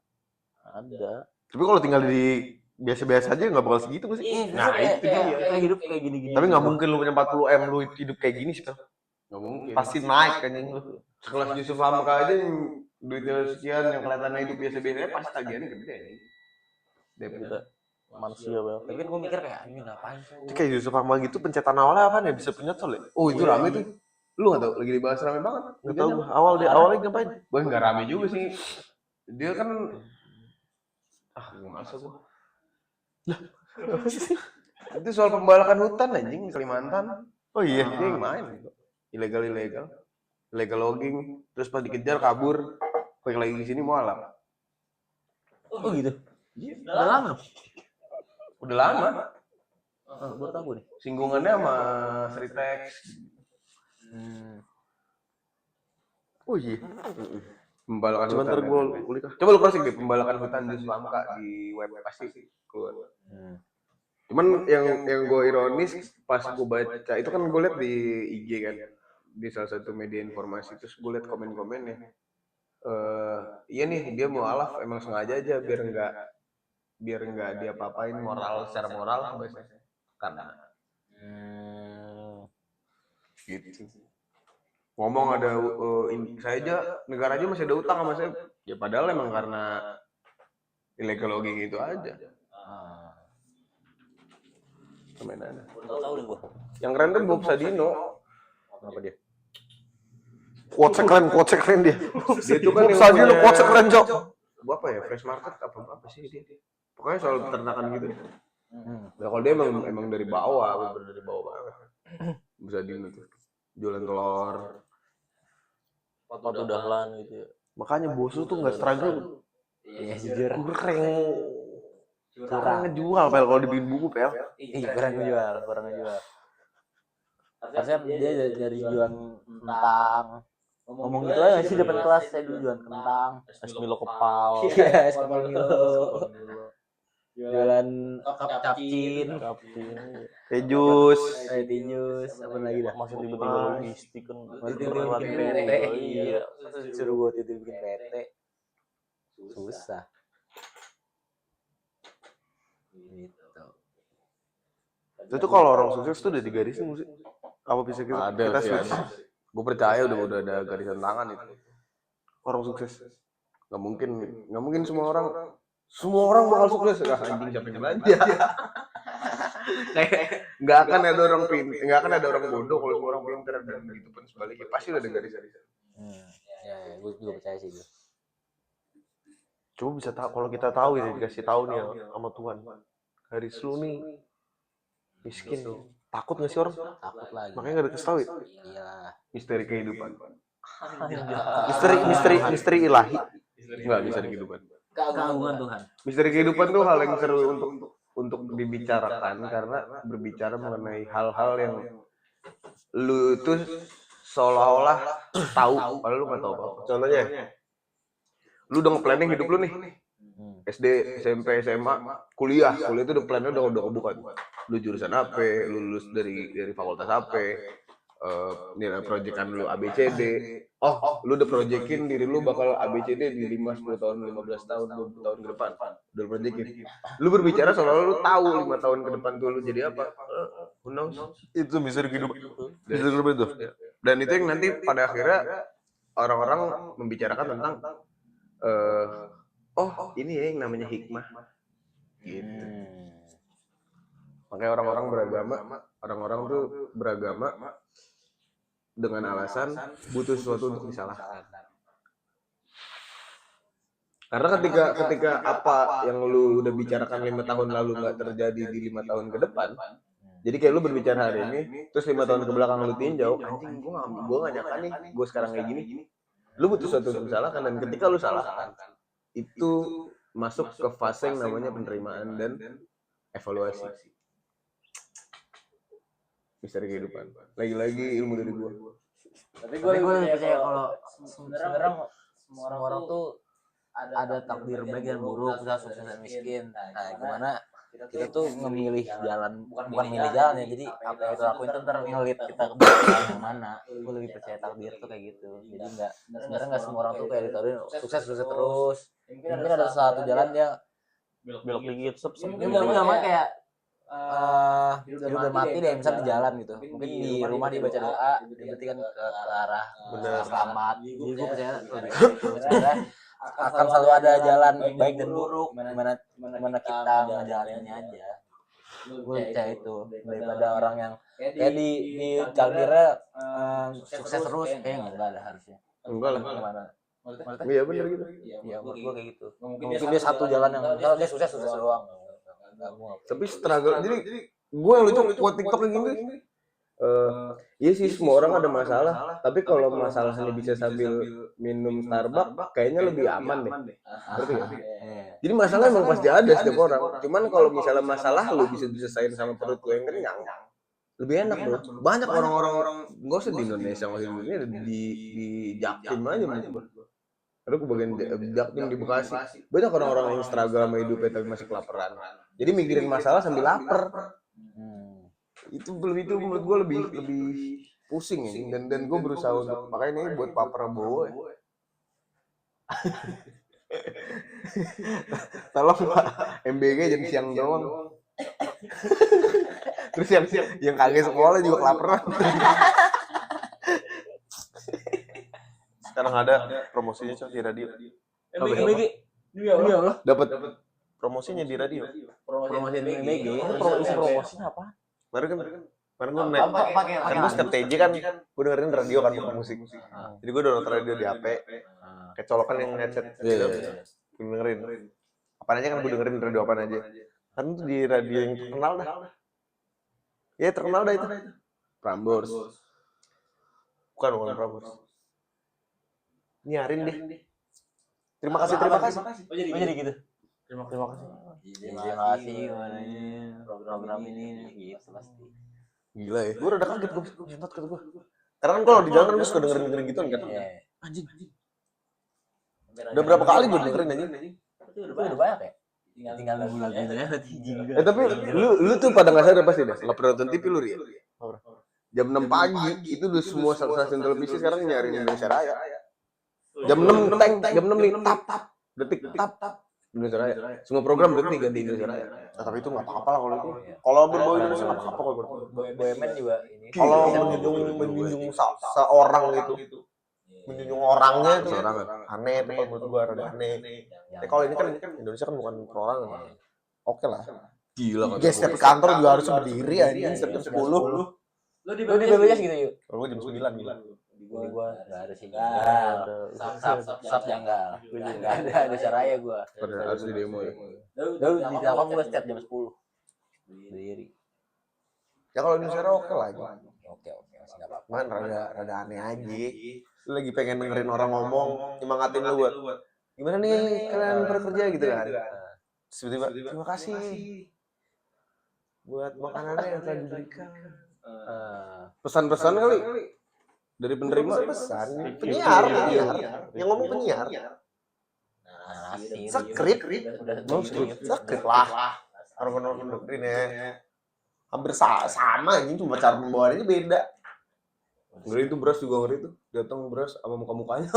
Ada. Tapi kalau tinggal di biasa-biasa aja nggak bakal segitu nggak sih? Nah, itu dia. Kayak hidup kayak gini-gini. Tapi nggak mungkin lu punya 40 M lu hidup kayak gini sih. Nggak mungkin. Pasti naik anjing lu. Sekelas Yusuf Hamka aja yang duitnya sekian yang kelihatannya hidup biasa-biasa pasti tagihannya gede nih. Kita manusia banget. Tapi kan gue mikir kayak ini ngapain sih? Itu kayak Yusuf Hama gitu pencetan awalnya apa nih bisa penyetol ya? Oh itu rame tuh. Lu nggak tahu lagi dibahas rame banget. Nggak tahu gua. Awalnya ngapain? Wah nggak rame juga sih. Dia kan nggak masuk gua. Itu soal pembalakan hutan anjing di Kalimantan. Oh iya. Dia yang main gitu. Ilegal logging, terus pas dikejar kabur, balik lagi ke sini mualaf. Oh gitu. Udah lama. Udah lama. Gue tahu nih. Singgungannya sama Sritex. Oh iya. Pembalakan Cuma hutan. ntar gue ya. kulik ah. Coba lu crossing deh pembalakan hutan di Sulamka di web pasti keluar. Cuman yang gue ironis pas gue baca itu kan gue liat di IG kan di salah satu media informasi terus gue liat komen-komennya. Iya nih dia mau alaf emang sengaja aja biar nggak dia apa-apain moral secara moral biasanya karena gitu. Ngomong ada saya aja negara aja masih ada utang sama saya ya padahal emang karena illegal logging itu aja. permainannya. Tahu deh gua. Yang keren tuh Bob Sadino. Kenapa dia? Quotes keren dia. Dia tuh kan Bob Sadino quotes keren, Cok. Apa ya? Fresh market apa sih dia? Pokoknya soal peternakan gitu. Nah, kalau dia emang dari bawah, bener dari bawah banget. Bob Sadino tuh. Jualan telur. Sepatu dahlan gitu ya. Makanya bos lu tuh enggak struggle. Iya jujur. Kurang ngejual pel kalau dibikin buku pel. Iya kurang ngejual. Harusnya dia dari jualan kentang. Ngomong gitu aja sih depan kelas saya dulu jualan kentang. Es Milo kepal. Iya, es kepal Milo. Jualan capcin. Teh jus. Teh jus, apa lagi dah? Masih tiba-tiba logistik kan. Masih tiba-tiba bikin PT. Iya. Suruh gua tiba-tiba bikin PT. Susah. Gitu. Itu kalau orang sukses tuh udah digarisin musik. Apa bisa kita Ada sih. switch? Gue percaya udah ada garisan tangan itu. Orang sukses. Nggak mungkin semua orang bakal sukses. Anjing siapa yang belanja? Kayak nggak akan ada orang bodoh kalau semua orang pintar dan begitu pun sebaliknya pasti udah ada garisan. Ya, gue juga percaya sih gue. Coba bisa tahu kalau kita tahu ya dikasih tahu nih sama Tuhan. Garis lu nih miskin loh. Takut nggak sih orang? Takut lagi. Makanya nggak dikasih tahu ya. Iya. Misteri kehidupan. Misteri ilahi. Enggak misteri kehidupan. Keagungan Tuhan. Misteri kehidupan tuh hal yang seru untuk dibicarakan karena berbicara mengenai hal-hal yang lu tuh seolah-olah tahu padahal lu nggak tahu apa-apa. Contohnya, lu udah nge-planning hidup lu nih. SD, SMP, SMA, kuliah itu udah plannya udah kebuka. Lu jurusan apa, lu lulus dari fakultas apa, nilai proyekan lu ABCD. Oh, lu udah proyekin diri lu bakal ABCD di 5, 10 tahun, 15 tahun, 20 tahun ke depan. Udah proyekin. Lu berbicara soal lu tahu 5 tahun ke depan tuh lu jadi apa. Who knows? Itu misteri kehidupan. Misteri Dan, kehidupan itu. dan itu yang nanti pada akhirnya orang-orang membicarakan tentang ini ya yang namanya hikmah. Gitu. Makanya orang-orang tuh beragama dengan alasan butuh sesuatu untuk disalahkan. Karena ketika apa yang lu udah bicarakan 5 tahun lalu nggak terjadi di 5 tahun ke depan, jadi kayak lu berbicara hari ini, terus 5 tahun ke belakang lu tinjau, anjing gua nggak nyangka nih, gua sekarang kayak gini. Lu butuh sesuatu untuk disalahkan dan ketika lu salahkan, itu masuk ke fase yang namanya penerimaan dan evaluasi. Misteri kehidupan. Lagi-lagi ilmu dari gua. Tapi gue percaya kalau sebenarnya semua orang tuh ada takdir baik dan buruk, bisa sukses dan miskin. Nah, gimana kita tuh memilih jalan, bukan milih jalan ya. Jadi apa yang kita lakuin tuh ntar ngelit kita ke jalan yang mana. Gue lebih percaya takdir tuh kayak gitu. Jadi sebenarnya nggak semua orang tuh kayak ditaruhin sukses terus. Mungkin ada satu jalan dia belok dikit mungkin nggak mah kayak hidup dan mati deh, misal di jalan gitu. Mungkin di rumah dia baca doa, berarti kan ke arah selamat. Jadi gue percaya sebenarnya akan selalu ada jalan baik dan buruk, gimana kita ngejalaninnya aja. Gue percaya itu daripada orang yang kayak di takdirnya sukses terus, kayaknya nggak ada harusnya. Enggak lah. Gimana? Iya benar gitu. Iya, menurut gue kayak gitu. Mungkin dia satu jalan yang kalau dia sukses doang. Tapi struggle. Jadi gue yang lucu buat TikTok kayak gini. Iya sih semua orang ada masalah. Tapi kalau masalahnya bisa sambil minum Starbucks, kayaknya lebih aman deh. Ngerti nggak? Jadi masalah emang pasti ada setiap orang. Cuman kalau misalnya masalah lu bisa diselesain sama perut lu yang kenyang, lebih enak bro. Banyak orang-orang nggak usah di Indonesia, nggak usah di dunia, di Jaktim aja menurut gue. Ada kebagian Jaktim di Bekasi. Banyak orang-orang yang struggle sama hidupnya tapi masih kelaparan. Jadi mikirin masalah sambil lapar. Itu menurut gue lebih pusing ya. Dan gue berusaha untuk makanya ini buat Pak Prabowo ya. Tolong Pak MBG jam siang doang. Terus yang kagak sekolah juga kelaparan. Sekarang ada promosinya Cok di radio. MBG. Iya Allah. Dapat Promosinya di radio. Promosi MBG. promosinya apa? Kemarin gue naik, kan gue setiap TJ kan gue dengerin radio kan, bukan musik. Jadi gue download radio di HP, kayak colokan yang headset gitu, gue dengerin. Apaan aja kan gue dengerin radio apaan aja. Kan tuh di radio yang terkenal dah. Ya terkenal dah itu. Prambors. Bukan Prambors. Nyarin deh. Terima kasih. Oh jadi gitu. Terima kasih. Terima kasih program ini gitu pasti. Gila ya. Gue udah kaget, gue nyentot kata gue. Karena kan kalau di jalan kan gue suka dengerin gitu kan. Iya. Anjing. Udah berapa kali gue dengerin anjing. Itu udah banyak ya? Tinggal nunggu lagunya. Tapi lu tuh pada nggak sadar pasti dah. Nggak pernah nonton TV lu ya. Jam 6 pagi itu udah semua stasiun televisi sekarang nyariin Indonesia Raya. Jam 6 jam 6 nih tap detik tap Indonesia Raya. Semua program detik ganti Indonesia Raya. Nah, tapi itu nggak apa-apa lah kalau itu. Kalau berbau Indonesia nggak apa-apa kalau berbau. Boyman juga ini. Kalau menjunjung seorang gitu, menjunjung orangnya itu aneh itu kalau menurut gua rada aneh. Tapi kalau ini kan Indonesia kan bukan perorangan. Oke lah. Gila kan. Guys, setiap kantor juga harus berdiri anjing setiap jam 10. Lu di BPJS gitu yuk? Kalau gua jam 9 gila. Gua enggak ada sih. Sap janggal. Enggak ada Indonesia Raya gua. Pada harus di demo ya. Dulu di Telkom gua setiap jam 10. Berdiri. Ya kalau Indonesia Raya oke lah. Oke, masih enggak apa-apa. Man rada aneh aja. Lu lagi pengen dengerin orang ngomong, nyemangatin lu buat gimana nih kalian bekerja gitu kan. Tiba-tiba terima kasih buat makanannya yang telah diberikan. Pesan-pesan kali dari penerima. Pesan penyiar yang ngomong penyiar. Skrip lah. Orang dengerin ya. Hampir sama anjing, cuma cara pembawaannya beda. Ngeri itu beras juga ngeri itu. Datang beras sama muka-mukanya.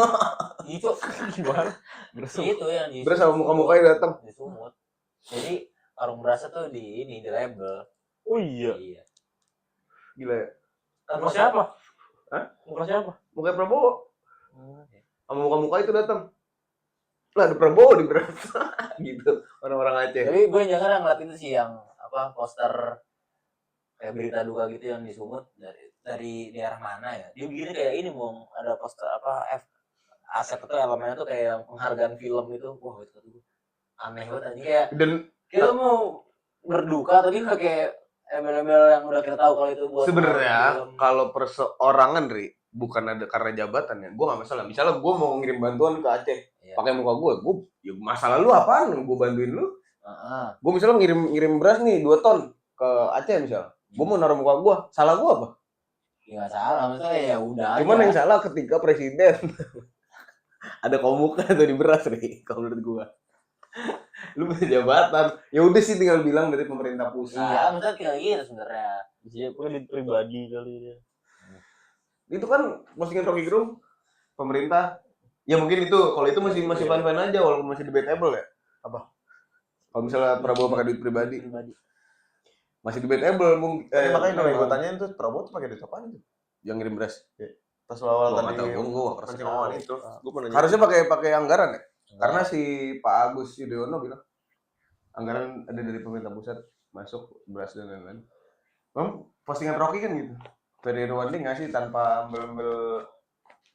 Itu gimana? Itu yang di Beras sama muka-mukanya datang. di Sumut. Jadi warung berasa tuh di label. Oh iya. Gila ya. Muka siapa? Hah? Muka siapa? Muka Prabowo. Sama muka-muka itu datang. Lah ada Prabowo di beras. Gitu. Orang-orang Aceh. Tapi gue jangan ngeliat itu sih yang apa poster kayak berita duka gitu yang di Sumut dari daerah mana ya? Dia bikin kayak ini Bang, ada poster apa aset itu elemennya tuh kayak penghargaan film gitu. Wah itu tuh aneh banget anjing kayak Dan kita mau berduka tapi pakai embel-embel yang udah kita tahu kalau itu buat sebenarnya film. kalau perseorangan Ri bukan ada karena jabatan ya, gue nggak masalah. Misalnya gue mau ngirim bantuan ke Aceh, pakai muka gue ya masalah lu apaan? Gue bantuin lu. Gue misalnya ngirim beras nih 2 ton ke Aceh misalnya, gue mau naruh muka gue, salah gue apa? Ya nggak salah, maksudnya ya udah. Cuman aja. yang salah ketika presiden ada komuka atau di beras Ri, kalau menurut gue. Lu punya jabatan, ya udah sih tinggal bilang dari pemerintah pusat. Iya, maksudnya kayak gitu sebenarnya. Bisa punya duit pribadi kali dia. Itu kan postingan Rocky Gerung pemerintah. Ya mungkin itu kalau itu masih fine-fine aja walaupun masih debatable ya. Apa? Kalau misalnya Prabowo pakai duit pribadi. Masih debatable mungkin. Makanya kalau gue tanyain tuh Prabowo tuh pakai duit apaan itu? Yang ngirim beras. Pas awal Gua tadi nggak tahu, gua mancing omongan itu. Gue pernah Harusnya pakai anggaran ya. Karena si Pak Agus Yudhoyono bilang anggaran ada dari pemerintah pusat masuk beras dan lain-lain. Postingan Rocky kan gitu. Ferry Irwandi ngasih tanpa ambil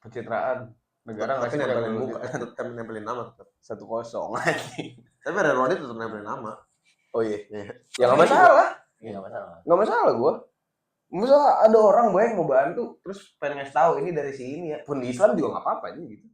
pencitraan. Negara ngasih nempelin muka. tetap nempelin nama tetap. 1-0 lagi. Tapi ada Rodi tetap nempelin nama. Oh iya. Ya nggak masalah. Iya nggak masalah. Nggak masalah gua. Misalnya ada orang baik mau bantu, terus pengen ngasih tahu ini dari sini ya. Pun di Islam juga nggak apa-apa ini gitu.